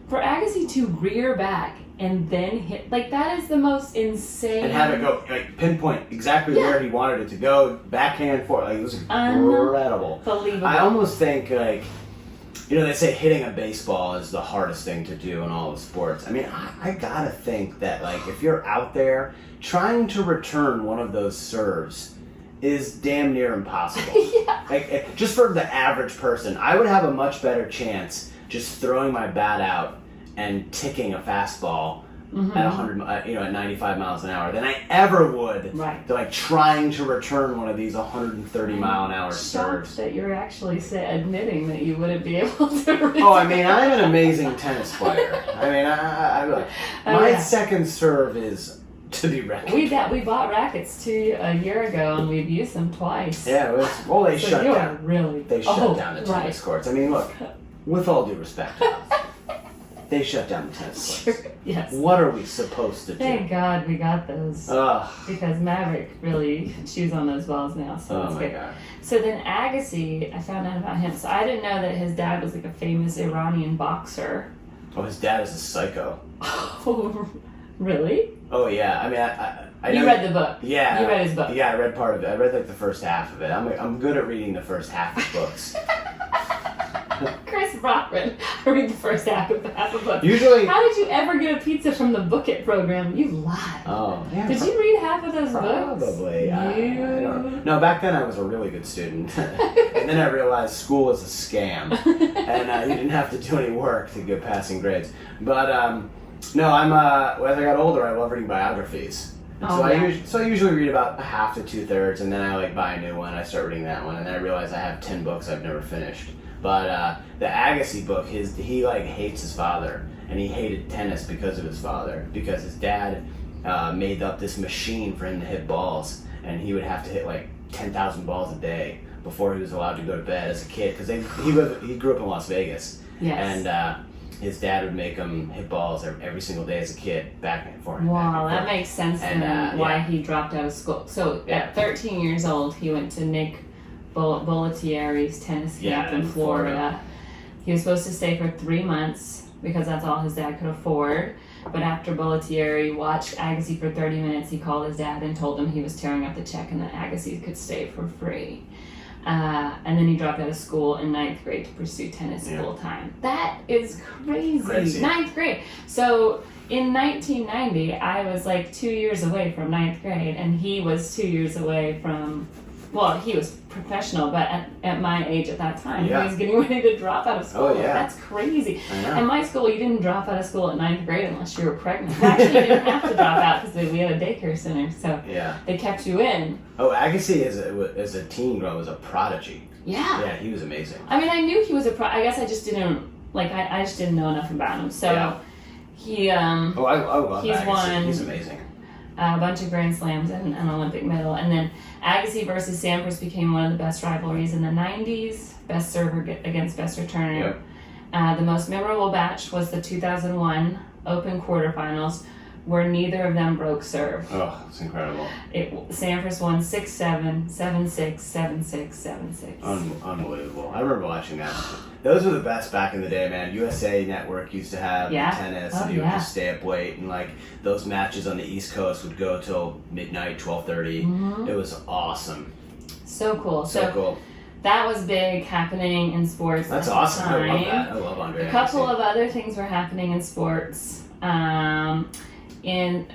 Speaker 1: for Agassi to rear back and then hit, like that is the most insane.
Speaker 2: And have it go like pinpoint exactly where he wanted it to go, backhand forward. Like it was incredible.
Speaker 1: Unbelievable.
Speaker 2: I almost think like, they say hitting a baseball is the hardest thing to do in all the sports. I mean, I gotta think that like if you're out there trying to return one of those serves is damn near impossible. Like just for the average person, I would have a much better chance just throwing my bat out and ticking a fastball at 100, at 95 miles an hour than I ever would to like trying to return one of these 130 mile an hour serves.
Speaker 1: That you're actually admitting that you wouldn't be able to return.
Speaker 2: Oh, I mean, I'm an amazing tennis player. I mean, my second serve is to be reckoned.
Speaker 1: We bought rackets a year ago and we've used them twice.
Speaker 2: Yeah, they shut down. They shut down the tennis courts. I mean, look, with all due respect, they shut down the tennis courts.
Speaker 1: Yes.
Speaker 2: What are we supposed to do?
Speaker 1: Thank God we got those. Because Maverick really chews on those balls now. So
Speaker 2: oh my God.
Speaker 1: So then Agassi, I found out about him. So I didn't know that his dad was like a famous Iranian boxer.
Speaker 2: Oh, his dad is a psycho.
Speaker 1: Oh, really?
Speaker 2: Oh yeah. I mean, I
Speaker 1: you read the book.
Speaker 2: Yeah.
Speaker 1: You read his book.
Speaker 2: Yeah, I read part of it. I read like the first half of it. I'm good at reading the first half of books.
Speaker 1: Chris Brockman, I read the first half of the book.
Speaker 2: Usually.
Speaker 1: How did you ever get a pizza from the Book It program? You lied.
Speaker 2: Oh, yeah.
Speaker 1: Did you read half of those books?
Speaker 2: Probably. I don't know. No, back then I was a really good student. And then I realized school was a scam. And you didn't have to do any work to get passing grades. But, no, as I got older, I love reading biographies. So I usually read about half to 2/3, and then I buy a new one. I start reading that one, and then I realize I have 10 books I've never finished. But the Agassi book, he hates his father, and he hated tennis because of his father, because his dad made up this machine for him to hit balls, and he would have to hit 10,000 balls a day before he was allowed to go to bed as a kid, because he grew up in Las Vegas.
Speaker 1: Yes.
Speaker 2: And his dad would make him hit balls every single day as a kid, back and forth.
Speaker 1: Wow, that makes sense then why he dropped out of school. So at 13 years old, he went to Nick Bollettieri's tennis camp in Florida. He was supposed to stay for 3 months because that's all his dad could afford. But after Bollettieri watched Agassi for 30 minutes, he called his dad and told him he was tearing up the check and that Agassi could stay for free. And then he dropped out of school in 9th grade to pursue tennis full time. That is crazy. 9th grade. So in 1990, I was 2 years away from 9th grade, and he was 2 years away from, he was professional, but at my age at that time, he was getting ready to drop out of school.
Speaker 2: Oh, yeah.
Speaker 1: That's crazy.
Speaker 2: I know.
Speaker 1: In my school, you didn't drop out of school at 9th grade unless you were pregnant. Actually, you didn't have to drop out because we had a daycare center, so they kept you in.
Speaker 2: Oh, Agassi as a teen girl was a prodigy.
Speaker 1: Yeah.
Speaker 2: Yeah, he was amazing.
Speaker 1: I mean, I knew he was I guess I just didn't, I just didn't know enough about him. So he,
Speaker 2: I love
Speaker 1: he's
Speaker 2: Agassi.
Speaker 1: won.
Speaker 2: He's amazing.
Speaker 1: a bunch of Grand Slams and an Olympic medal. And then Agassi versus Sampras became one of the best rivalries in the 90s. Best server against best returner.
Speaker 2: Yep.
Speaker 1: The most memorable match was the 2001 Open quarterfinals, where neither of them broke serve.
Speaker 2: Oh, it's incredible.
Speaker 1: Sampras won 6-7, 7-6, 7-6, 7-6.
Speaker 2: Unbelievable. I remember watching that. Those were the best back in the day, man. USA Network used to have tennis, and you would just stay up late, and like those matches on the East Coast would go till midnight, 12:30.
Speaker 1: Mm-hmm.
Speaker 2: It was awesome.
Speaker 1: So cool.
Speaker 2: So cool.
Speaker 1: That was big happening in sports.
Speaker 2: That's
Speaker 1: at
Speaker 2: awesome.
Speaker 1: the time.
Speaker 2: I love that. I love Andre.
Speaker 1: A couple of other things were happening in sports. In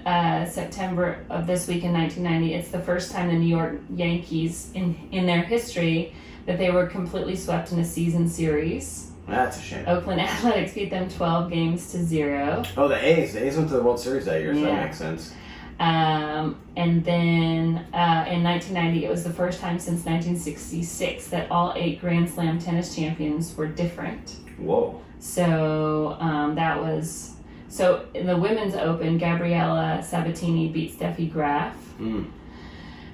Speaker 1: September of this week in 1990, it's the first time the New York Yankees in their history that they were completely swept in a season series.
Speaker 2: That's a shame.
Speaker 1: Oakland Athletics beat them 12-0.
Speaker 2: Oh, the A's. The A's went to the World Series that year, so that makes sense.
Speaker 1: And then in 1990, it was the first time since 1966 that all 8 Grand Slam tennis champions were different.
Speaker 2: Whoa.
Speaker 1: So that was... So in the Women's Open, Gabriela Sabatini beat Steffi Graf.
Speaker 2: Mm.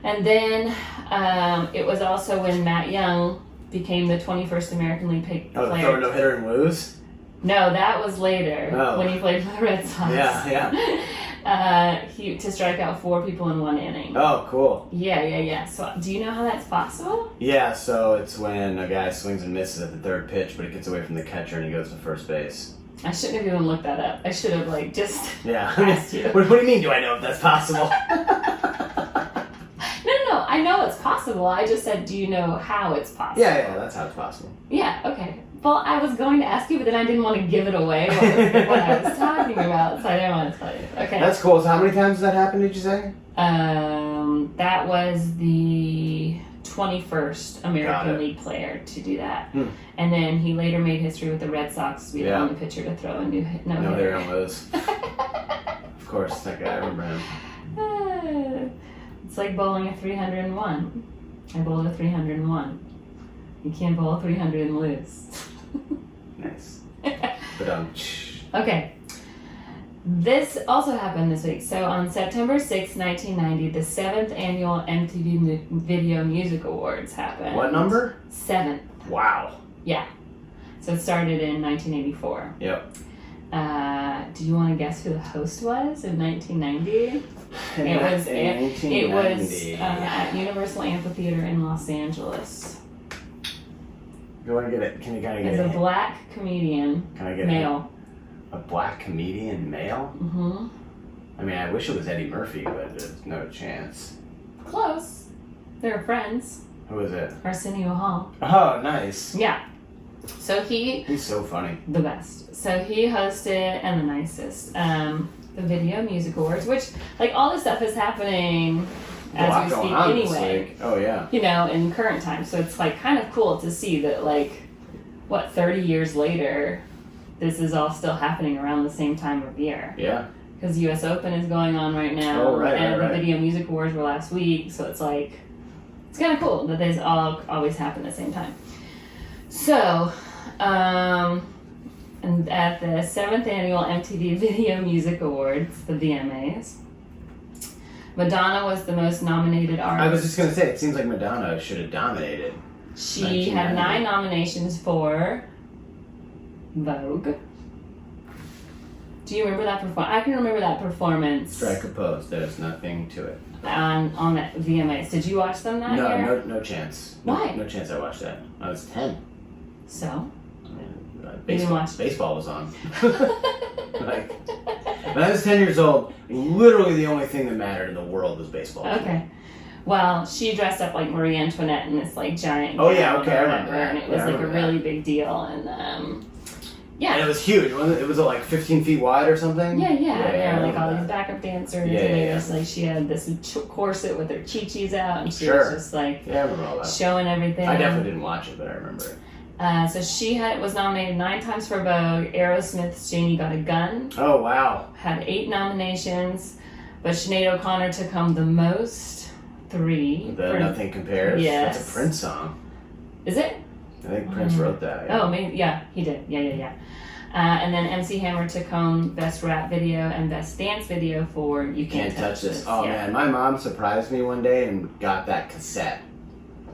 Speaker 1: And then it was also when Matt Young became the 21st American League player.
Speaker 2: Oh, throw a no-hitter and lose?
Speaker 1: No, that was later when he played for the Red Sox.
Speaker 2: Yeah.
Speaker 1: To strike out 4 people in 1 inning.
Speaker 2: Oh, cool.
Speaker 1: Yeah. So do you know how that's possible?
Speaker 2: Yeah, so it's when a guy swings and misses at the 3rd pitch, but it gets away from the catcher and he goes to first base.
Speaker 1: I shouldn't have even looked that up. I should have just
Speaker 2: asked
Speaker 1: you.
Speaker 2: What do you mean? Do I know if that's possible?
Speaker 1: No. I know it's possible. I just said, do you know how it's possible?
Speaker 2: Yeah, that's how it's possible.
Speaker 1: Yeah. Okay. Well, I was going to ask you, but then I didn't want to give it away what I was talking about, so I didn't want to tell you. Okay.
Speaker 2: That's cool. So how many times has that happened? Did you say?
Speaker 1: That was the 21st American League player to do that. And then he later made history with the Red Sox to be the only pitcher to throw a no-hitter
Speaker 2: and lose. Of course, that guy, I remember him.
Speaker 1: It's like bowling a 301. I bowled a 301. You can't bowl a 300 and lose.
Speaker 2: Nice. But
Speaker 1: Okay. This also happened this week. So on September 6, 1990, the 7th annual MTV Video Music Awards happened.
Speaker 2: What number?
Speaker 1: 7th.
Speaker 2: Wow.
Speaker 1: Yeah. So it started in 1984.
Speaker 2: Yep.
Speaker 1: Do you want to guess who the host was in 1990? It was at Universal Amphitheater in Los Angeles.
Speaker 2: You want to get it? Can you kind of get
Speaker 1: it?
Speaker 2: it?
Speaker 1: It's a black comedian.
Speaker 2: Can I get
Speaker 1: male.
Speaker 2: A black comedian male?
Speaker 1: Mm-hmm.
Speaker 2: I mean, I wish it was Eddie Murphy, but there's no chance.
Speaker 1: Close. They're friends.
Speaker 2: Who is it?
Speaker 1: Arsenio Hall.
Speaker 2: Oh, nice.
Speaker 1: Yeah. So he's
Speaker 2: so funny.
Speaker 1: The best. So he hosted, and the nicest, the Video Music Awards, which, like, all this stuff is happening as we speak anyway.
Speaker 2: Oh, yeah.
Speaker 1: You know, in current times. So it's, like, kind of cool to see that, like, 30 years later, this is all still happening around the same time of year.
Speaker 2: Yeah.
Speaker 1: Because US Open is going on right now.
Speaker 2: Oh, right,
Speaker 1: and the Video Music Awards were last week. So it's, like, it's kind of cool that these all always happen at the same time. So, and at the 7th annual MTV Video Music Awards, the VMAs, Madonna was the most nominated artist.
Speaker 2: I was just going to say, it seems like Madonna should have dominated.
Speaker 1: She had 9 nominations for Vogue. Do you remember that performance? I can remember that performance.
Speaker 2: Strike a pose. There's nothing to it.
Speaker 1: On the VMAs. Did you watch them that year?
Speaker 2: No chance.
Speaker 1: Why?
Speaker 2: No chance I watched that. I was 10.
Speaker 1: So?
Speaker 2: Baseball was on. Like, when I was 10 years old, literally the only thing that mattered in the world was baseball.
Speaker 1: Okay. Well, she dressed up like Marie Antoinette in this like giant.
Speaker 2: Oh yeah, okay, I remember that.
Speaker 1: And it was like a really big deal, and yeah.
Speaker 2: And it was huge. It was like 15 feet wide or something.
Speaker 1: Yeah. There were like all these backup dancers.
Speaker 2: Yeah.
Speaker 1: Like she had this corset with her chi-chis out, and she was just like
Speaker 2: I remember all that.
Speaker 1: Showing everything.
Speaker 2: I definitely didn't watch it, but I remember it.
Speaker 1: So she was nominated 9 times for Vogue. Aerosmith's Janie Got a Gun.
Speaker 2: Oh wow.
Speaker 1: Had 8 nominations, but Sinead O'Connor took home the most, 3.
Speaker 2: Nothing Compares.
Speaker 1: Yes.
Speaker 2: That's a Prince song.
Speaker 1: Is it?
Speaker 2: I think Prince wrote that.
Speaker 1: Yeah. Oh, maybe. Yeah, he did. Yeah. And then MC Hammer took home Best Rap Video and Best Dance Video for You Can't Touch This.
Speaker 2: Oh man, my mom surprised me one day and got that cassette.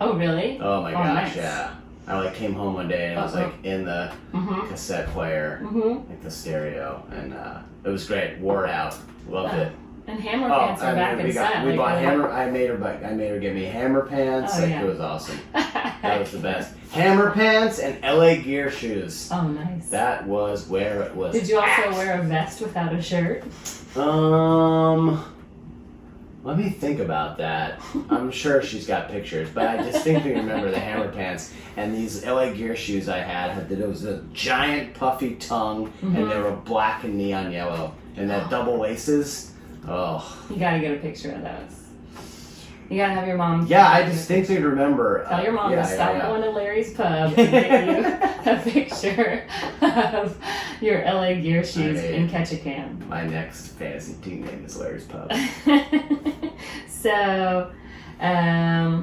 Speaker 1: Oh really?
Speaker 2: Oh my gosh,
Speaker 1: nice.
Speaker 2: yeah. I like came home one day and it was like in the cassette player, like the stereo, and it was great. Wore it out, loved it.
Speaker 1: And Hammer pants are back in style.
Speaker 2: We bought Hammer. I made her get me Hammer pants. It was awesome. That was the best. Hammer pants and LA Gear shoes.
Speaker 1: Oh, nice.
Speaker 2: That was where it was.
Speaker 1: Did you also wear a vest without a shirt?
Speaker 2: Let me think about that. I'm sure she's got pictures, but I distinctly remember the Hammer pants and these LA Gear shoes I had. It was a giant puffy tongue, and they were black and neon yellow, and that double laces. Oh.
Speaker 1: You gotta get a picture of those. You gotta have your mom.
Speaker 2: Yeah, I distinctly remember.
Speaker 1: Tell your mom to stop going to Larry's pub and get you a picture of your LA Gear shoes in Ketchikan.
Speaker 2: My next fantasy team name is Larry's Pub.
Speaker 1: So, a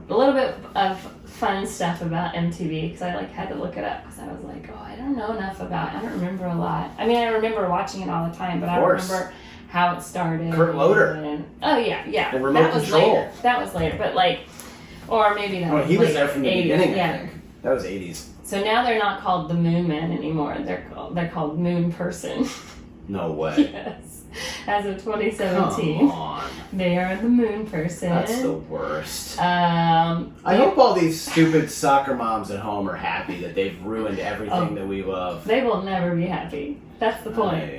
Speaker 1: little bit of fun stuff about MTV because I had to look it up because I was like, oh, I don't know enough about it. I don't remember a lot. I mean, I remember watching it all the time, but I don't remember how it started.
Speaker 2: Kurt Loder.
Speaker 1: Oh yeah.
Speaker 2: The remote control.
Speaker 1: That was later, but or maybe that was
Speaker 2: he was
Speaker 1: later.
Speaker 2: there from the
Speaker 1: 80s,
Speaker 2: beginning, I think. That was 80s.
Speaker 1: So now they're not called the Moon Men anymore. They're called Moon Person.
Speaker 2: No way.
Speaker 1: Yes. As of 2017.
Speaker 2: Come on.
Speaker 1: They are the Moon Person.
Speaker 2: That's the worst.
Speaker 1: I
Speaker 2: hope all these stupid soccer moms at home are happy that they've ruined everything that we love.
Speaker 1: They will never be happy. That's the point.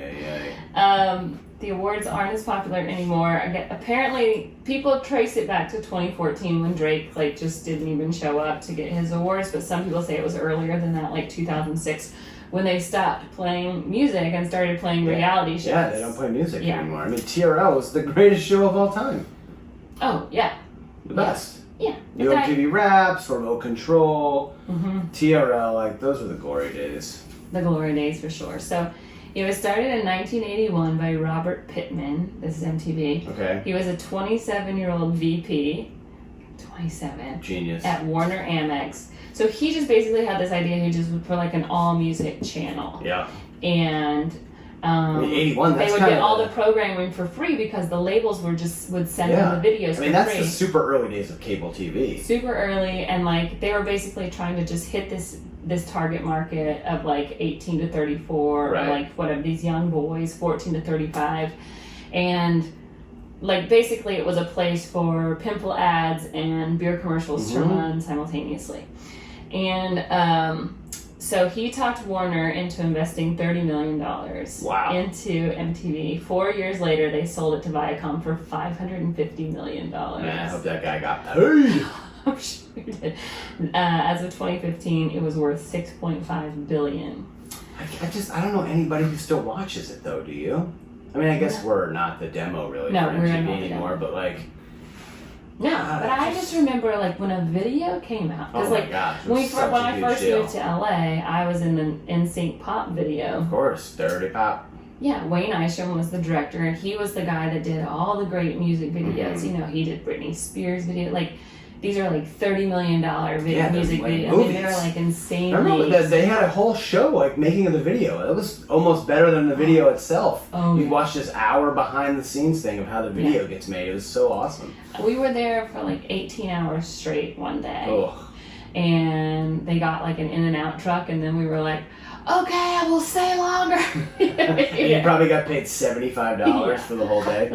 Speaker 1: The awards aren't as popular anymore. Apparently, people trace it back to 2014 when Drake just didn't even show up to get his awards, but some people say it was earlier than that, 2006, when they stopped playing music and started playing reality shows.
Speaker 2: Yeah, they don't play music anymore. I mean, TRL was the greatest show of all time.
Speaker 1: Oh, yeah.
Speaker 2: The best.
Speaker 1: Yeah.
Speaker 2: New MTV Raps, Remote Control, TRL, those were the glory days.
Speaker 1: The glory days for sure. So, it was started in 1981 by Robert Pittman. This is MTV.
Speaker 2: Okay.
Speaker 1: He was a 27-year-old VP. 27.
Speaker 2: Genius.
Speaker 1: At Warner Amex. So he just basically had this idea he just would put an all-music channel.
Speaker 2: Yeah.
Speaker 1: And
Speaker 2: 81,
Speaker 1: they would get all the programming for free because the labels would send them the videos for free.
Speaker 2: That's the super early days of cable TV.
Speaker 1: Super early, and they were basically trying to just hit this target market of 18 to 34 or whatever, these young boys 14 to 35, and basically it was a place for pimple ads and beer commercials to run simultaneously. And so he talked Warner into investing $30 million into MTV. 4 years later, they sold it to Viacom for $550 million.
Speaker 2: Man, I hope that guy got paid.
Speaker 1: I'm sure he did. As of 2015, it was worth $6.5 billion.
Speaker 2: I don't know anybody who still watches it, though, do you? I mean, I guess we're not the demo, really, for MTV anymore, but
Speaker 1: No, but I just remember when a video came out. Because
Speaker 2: my gosh,
Speaker 1: when I first moved to LA, I was in an NSYNC pop video.
Speaker 2: Of course, Dirty Pop.
Speaker 1: Yeah, Wayne Isham was the director, and he was the guy that did all the great music videos. He did Britney Spears video. These are $30 million music videos. I mean, they were insanely.
Speaker 2: I remember that they had a whole show making of the video. It was almost better than the video itself. You watch this hour behind the scenes thing of how the video gets made. It was so awesome.
Speaker 1: We were there for 18 hours straight one day.
Speaker 2: Oh.
Speaker 1: And they got an in and out truck, and then we were okay, I will stay longer.
Speaker 2: And you probably got paid $75 for the whole day.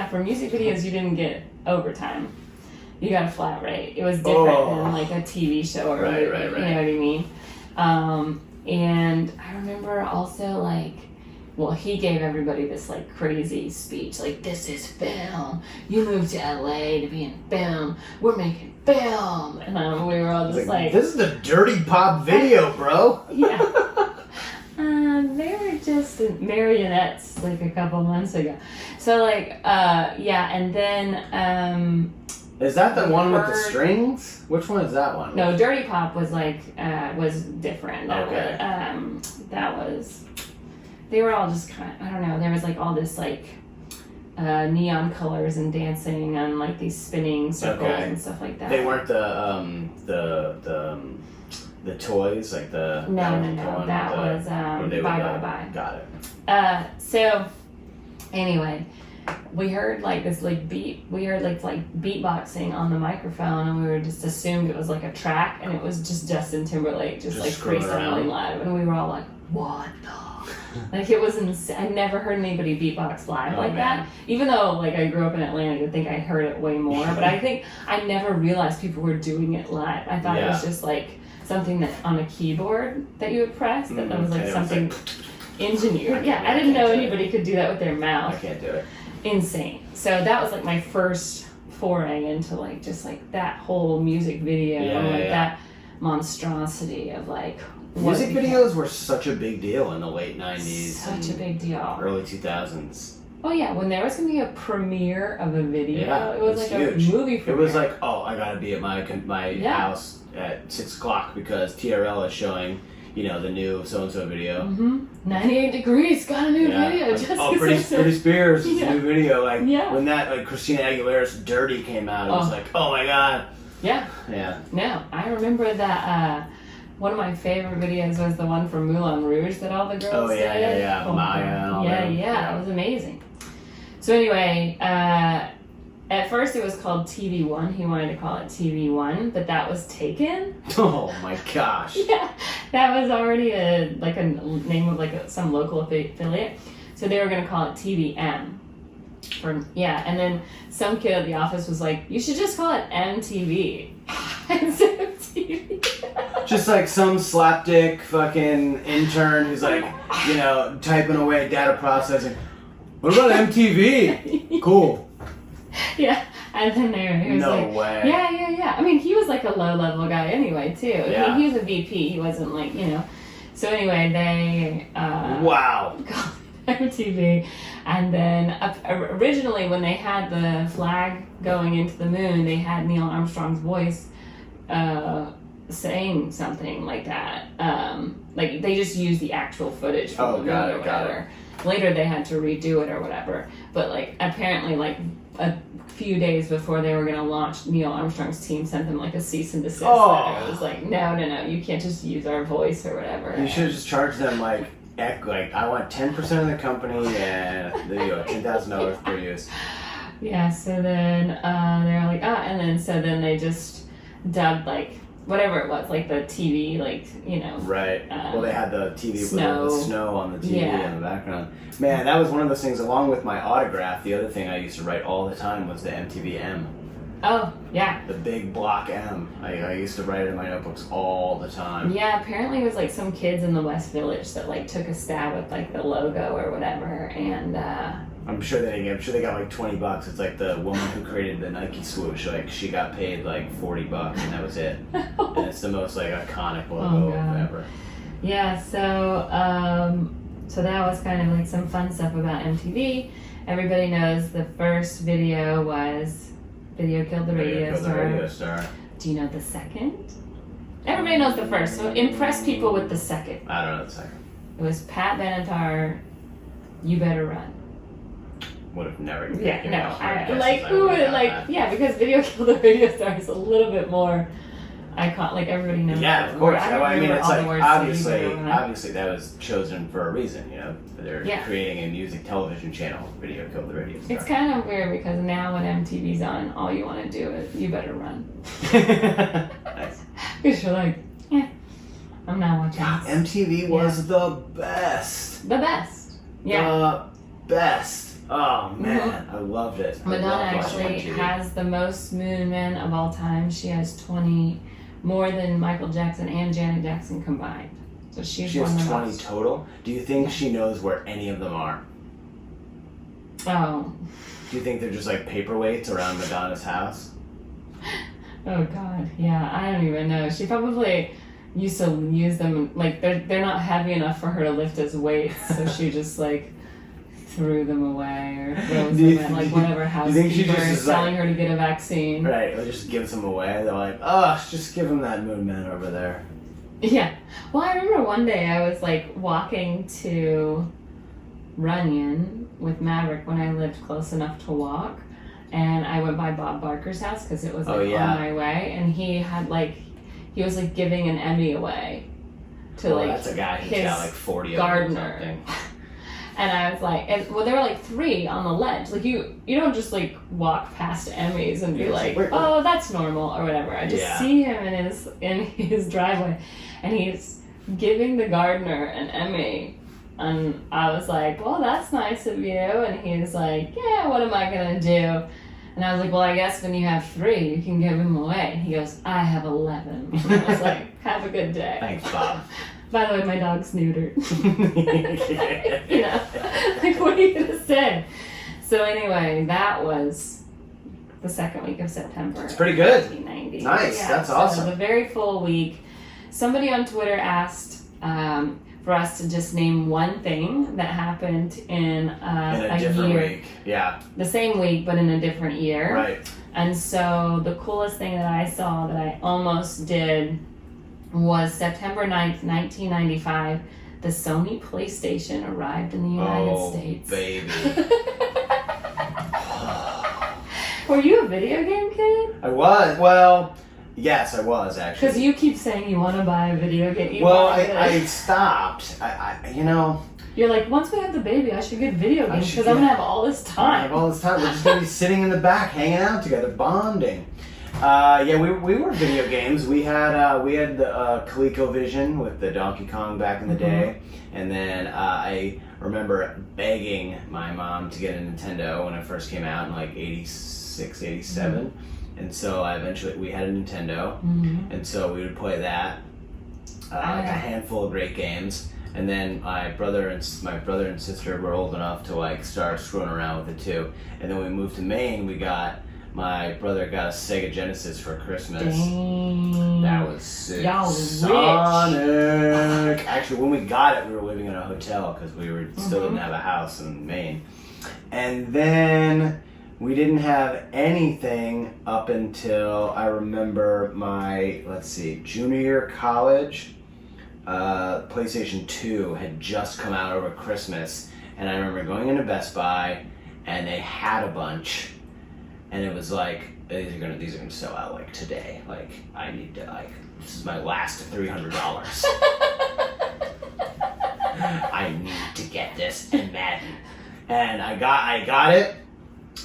Speaker 1: For music videos, you didn't get overtime. You got a flat rate. It was different than a TV show or a movie. Right. You know what I mean? And I remember also he gave everybody this crazy speech. This is film. You moved to LA to be in film. We're making film. And we were all just
Speaker 2: this is the Dirty Pop video, bro.
Speaker 1: Yeah. They were just marionettes a couple months ago. So and then
Speaker 2: is that the one with the strings? Which one is that one?
Speaker 1: No, Dirty Pop was was different. That was they were all just I don't know. There was all this neon colors and dancing on these spinning circles and stuff like that.
Speaker 2: They weren't the toys, like the
Speaker 1: No.
Speaker 2: one
Speaker 1: That
Speaker 2: with
Speaker 1: was
Speaker 2: where they
Speaker 1: Bye
Speaker 2: would,
Speaker 1: Bye Bye.
Speaker 2: Got it.
Speaker 1: So anyway, we heard like this like beatboxing on the microphone, and we were just assumed it was like a track, and it was just Justin Timberlake just like
Speaker 2: screwing
Speaker 1: freestyling
Speaker 2: around.
Speaker 1: live, and we were all like, what the like it was insane. I never heard anybody beatbox live like that, even though like I grew up in Atlanta. I think I heard it way more, but I think I never realized people were doing it live. I thought it was just like something that on a keyboard that you would press, that was like something engineered. I didn't know anybody could do that with their mouth.
Speaker 2: I can't do it.
Speaker 1: Insane. So that was like my first foray into like just like that whole music video and like that monstrosity of like
Speaker 2: music videos were such a big deal in the late 90s.
Speaker 1: Such a big deal.
Speaker 2: Early 2000s.
Speaker 1: Oh yeah, when there was gonna be a premiere of a video, it was like
Speaker 2: huge.
Speaker 1: a movie premiere.
Speaker 2: It was like, oh, I gotta be at my house at 6 o'clock because TRL is showing, you know, the new so-and-so video.
Speaker 1: 98 Degrees got a new video.
Speaker 2: Like, Britney Spears' new video. Like,
Speaker 1: Yeah.
Speaker 2: when that, like, Christina Aguilera's Dirty came out, it was like, oh my god.
Speaker 1: Yeah.
Speaker 2: Yeah.
Speaker 1: No, I remember that one of my favorite videos was the one from Moulin Rouge that all the girls did.
Speaker 2: Yeah. Maya and all that.
Speaker 1: Yeah, it was amazing. So anyway, at first it was called TV1. He wanted to call it TV1, but that was taken.
Speaker 2: Oh my gosh.
Speaker 1: Yeah, that was already a name of like some local affiliate. So they were going to call it TVM. And then some kid at the office was like, you should just call it MTV instead of TV.
Speaker 2: Just like some slapdick fucking intern who's like, you know, typing away data processing. What about MTV? Cool.
Speaker 1: Yeah, and then he was like,
Speaker 2: way.
Speaker 1: Yeah. I mean, he was like a low-level guy anyway, too.
Speaker 2: Yeah.
Speaker 1: I mean, he was a VP. He wasn't like, you know. So anyway, they
Speaker 2: wow.
Speaker 1: called it MTV. And then originally when they had the flag going into the moon, they had Neil Armstrong's voice saying something like that. Like they just used the actual footage from the movie or whatever. Later they had to redo it or whatever. But like apparently like a few days before they were going to launch, Neil Armstrong's team sent them like a cease and desist letter. It was like, no, you can't just use our voice or whatever.
Speaker 2: You should have just charged them like I want 10% of the company and there you go, $10,000 per use.
Speaker 1: Yeah, so then they're like, and then they just dubbed like whatever it was, like the TV, like, you know.
Speaker 2: Right. Well, they had the TV with the snow on the TV in the background. Man, that was one of those things, along with my autograph, the other thing I used to write all the time was the MTV M.
Speaker 1: Oh, yeah.
Speaker 2: The big block M. I used to write it in my notebooks all the time.
Speaker 1: Yeah, apparently it was like some kids in the West Village that like took a stab at like the logo or whatever, and
Speaker 2: I'm sure they got like $20. It's like the woman who created the Nike swoosh, like she got paid like $40 and that was it. And it's the most like iconic logo ever.
Speaker 1: Yeah, so that was kind of like some fun stuff about MTV. Everybody knows the first video was Video Killed the Radio Star. Do you know the second? Everybody knows the first, so impress people with the second.
Speaker 2: I don't know the second.
Speaker 1: It was Pat Benatar, You Better Run.
Speaker 2: Would have never.
Speaker 1: Because Video Killed the Radio Star is a little bit more iconic. Like everybody knows.
Speaker 2: Yeah, of course. I mean, it's like
Speaker 1: obviously
Speaker 2: that was chosen for a reason. You know, they're creating a music television channel. Video Killed the Radio Star.
Speaker 1: It's kind of weird because now when MTV's on, all you want to do is You Better Run.
Speaker 2: Nice.
Speaker 1: Because you're like, I'm not watching.
Speaker 2: God, MTV was the best.
Speaker 1: The best. Yeah.
Speaker 2: The best. Oh man, I loved it.
Speaker 1: Madonna actually has the most moon men of all time. She has 20, more than Michael Jackson and Janet Jackson combined. So she has
Speaker 2: 20 total. Do you think she knows where any of them are?
Speaker 1: Oh.
Speaker 2: Do you think they're just like paperweights around Madonna's house?
Speaker 1: Oh God, yeah. I don't even know. She probably used to use them like they're not heavy enough for her to lift as weights, so she just like threw them away or throws them at like whatever housekeeper is telling her to get a vaccine.
Speaker 2: Right, or just gives them away. They're like, just give them that moon man over there.
Speaker 1: Yeah. Well, I remember one day I was like walking to Runyon with Maverick when I lived close enough to walk, and I went by Bob Barker's house because it was on my way, and he he was like giving an Emmy away to like
Speaker 2: that's a guy who's
Speaker 1: his
Speaker 2: got like 40
Speaker 1: gardener.
Speaker 2: of them or something.
Speaker 1: And I was like, there were like 3 on the ledge. Like you don't just like walk past Emmys and be like, oh, that's normal or whatever. I just see him in his driveway, and he's giving the gardener an Emmy. And I was like, well, that's nice of you. And he's like, yeah, what am I gonna do? And I was like, well, I guess when you have 3, you can give them away. And he goes, I have 11. And I was like, have a good day.
Speaker 2: Thanks, Bob.
Speaker 1: By the way, my dog's neutered. You know, like, what are you going to say? So anyway, that was the second week of September.
Speaker 2: It's pretty good.
Speaker 1: 1990.
Speaker 2: Nice, that's awesome.
Speaker 1: So the very full week. Somebody on Twitter asked for us to just name one thing that happened in a
Speaker 2: different
Speaker 1: year.
Speaker 2: week. Yeah.
Speaker 1: The same week, but in a different year.
Speaker 2: Right.
Speaker 1: And so the coolest thing that I saw that I almost did was September 9th, 1995, the Sony PlayStation arrived in the United States.
Speaker 2: Baby.
Speaker 1: Were you a video game kid?
Speaker 2: I was. Well, yes, I was actually.
Speaker 1: Because you keep saying you want to buy a video game.
Speaker 2: I stopped. You know.
Speaker 1: You're like, once we have the baby, I should get video games because I'm going to have all this time.
Speaker 2: I have all this time. We're just going to be sitting in the back, hanging out together, bonding. We were video games. We had the ColecoVision with the Donkey Kong back in the day, and then I remember begging my mom to get a Nintendo when it first came out in like 86, 87, and so we had a Nintendo, and so we would play that, like a handful of great games. And then my brother and sister were old enough to like start screwing around with it too. And then when we moved to Maine, my brother got a Sega Genesis for Christmas.
Speaker 1: Dang.
Speaker 2: That was sick.
Speaker 1: Y'all
Speaker 2: Sonic. Actually, when we got it, we were living in a hotel because we still didn't have a house in Maine. And then we didn't have anything up until I remember my junior year of college. PlayStation 2 had just come out over Christmas, and I remember going into Best Buy, and they had a bunch, and it was like, these are gonna sell out like today. Like, I need to this is my last $300. I need to get this in Madden, and I got it,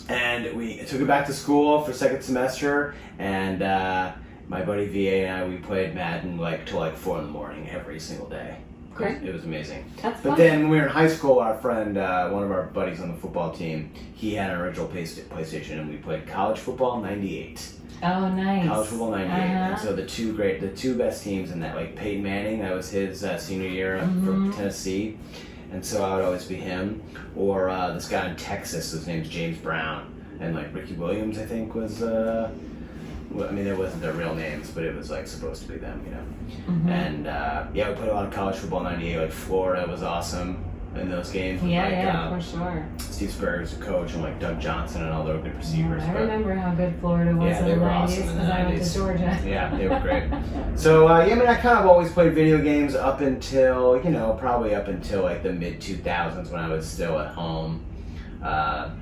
Speaker 2: and we took it back to school for second semester, and my buddy VA and I, we played Madden till 4 in the morning every single day.
Speaker 1: Great.
Speaker 2: It was amazing.
Speaker 1: That's
Speaker 2: But
Speaker 1: fun.
Speaker 2: then when we were in high school, our friend, one of our buddies on the football team, he had an original PlayStation, and we played college football '98.
Speaker 1: Oh, nice.
Speaker 2: College football '98. And so the two best teams in that, like Peyton Manning, that was his senior year from Tennessee, and so I would always be him, or this guy in Texas, his name's James Brown, and like Ricky Williams, I think was. Well, I mean, it wasn't their real names, but it was like supposed to be them, you know. And we played a lot of college football '98. Like Florida was awesome in those games.
Speaker 1: For sure.
Speaker 2: Steve Spurrier's the coach, and like Doug Johnson and all the good receivers.
Speaker 1: I remember how good Florida was in the 90s because I went to Georgia.
Speaker 2: Yeah, they were great. So I kind of always played video games up until probably up until like the mid 2000s when I was still at home.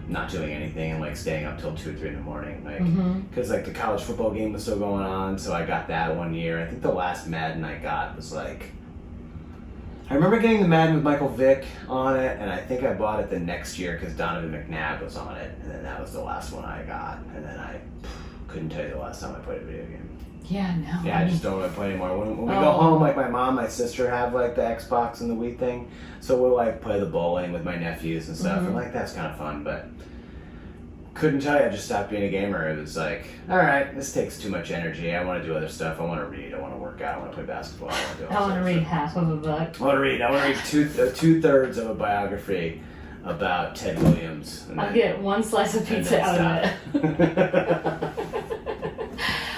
Speaker 2: Not doing anything and like staying up till 2 or 3 in the morning, because like the college football game was still going on, so I got that one year. I think the last Madden I got was I remember getting the Madden with Michael Vick on it, and I think I bought it the next year because Donovan McNabb was on it, and then that was the last one I got, and then I couldn't tell you the last time I played a video game.
Speaker 1: Yeah, no.
Speaker 2: Yeah, I just don't really play anymore. When we go home, like my mom, my sister have like the Xbox and the Wii thing, so we'll like play the bowling with my nephews and stuff, and like that's kind of fun. But couldn't tell you, I just stopped being a gamer. It was like, all right, this takes too much energy. I want to do other stuff. I want to read. I want to work out. I want to play basketball.
Speaker 1: I want to read half of a book.
Speaker 2: I want to read 2/3 of a biography about Ted Williams.
Speaker 1: I'll get one slice of pizza out of it.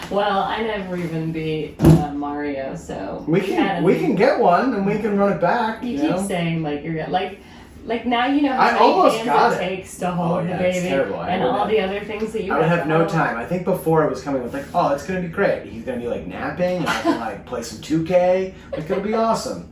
Speaker 1: Well, I never even beat Mario, so
Speaker 2: we can get one and we can run it back.
Speaker 1: You keep saying you're like now you know how many hands it takes to hold the baby,
Speaker 2: it's terrible.
Speaker 1: and all the other things that you.
Speaker 2: I would have no time. I think before it was coming with it's gonna be great. He's gonna be napping, and I can play some 2K. It's gonna be awesome.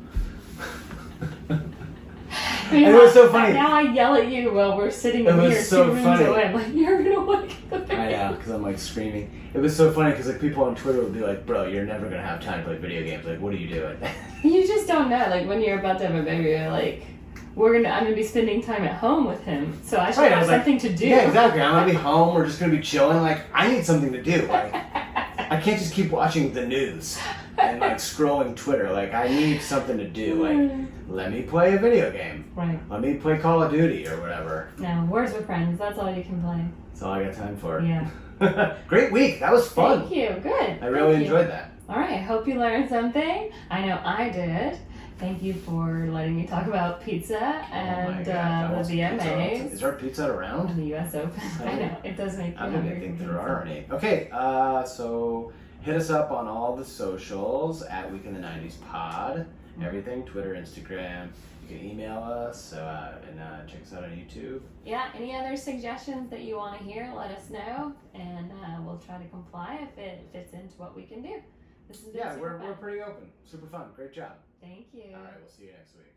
Speaker 2: And it was so funny.
Speaker 1: Now I yell at you while we're sitting in here 2 rooms away. I'm like, you're gonna wake the baby.
Speaker 2: Yeah, because I'm like screaming. It was so funny because like people on Twitter would be like, "Bro, you're never gonna have time to play video games. Like, what are you doing?"
Speaker 1: You just don't know. Like when you're about to have a baby, you're like, I'm gonna be spending time at home with him, so I should have something to do.
Speaker 2: Yeah, exactly. I'm gonna be home. We're just gonna be chilling. Like, I need something to do. Like, I can't just keep watching the news and like scrolling Twitter. Like, I need something to do. Like, let me play a video game.
Speaker 1: Right.
Speaker 2: Let me play Call of Duty or whatever.
Speaker 1: No, Words with Friends. That's all you can play.
Speaker 2: That's all I got time for.
Speaker 1: Yeah.
Speaker 2: Great week. That was fun.
Speaker 1: Thank you. Good.
Speaker 2: I really enjoyed that.
Speaker 1: All right. I hope you learned something. I know I did. Thank you for letting me talk about pizza and the VMAs.
Speaker 2: Is there pizza around?
Speaker 1: And the U.S. Open. I know. It does make me
Speaker 2: I
Speaker 1: hungry.
Speaker 2: didn't think there are any. Okay, so hit us up on all the socials at Week in the 90s Pod. Everything, Twitter, Instagram. You can email us and check us out on YouTube.
Speaker 1: Yeah, any other suggestions that you want to hear, let us know. And we'll try to comply if it fits into what we can do. This has been super fun.
Speaker 2: We're pretty open. Super fun. Great job.
Speaker 1: Thank you.
Speaker 2: All right, we'll see you next week.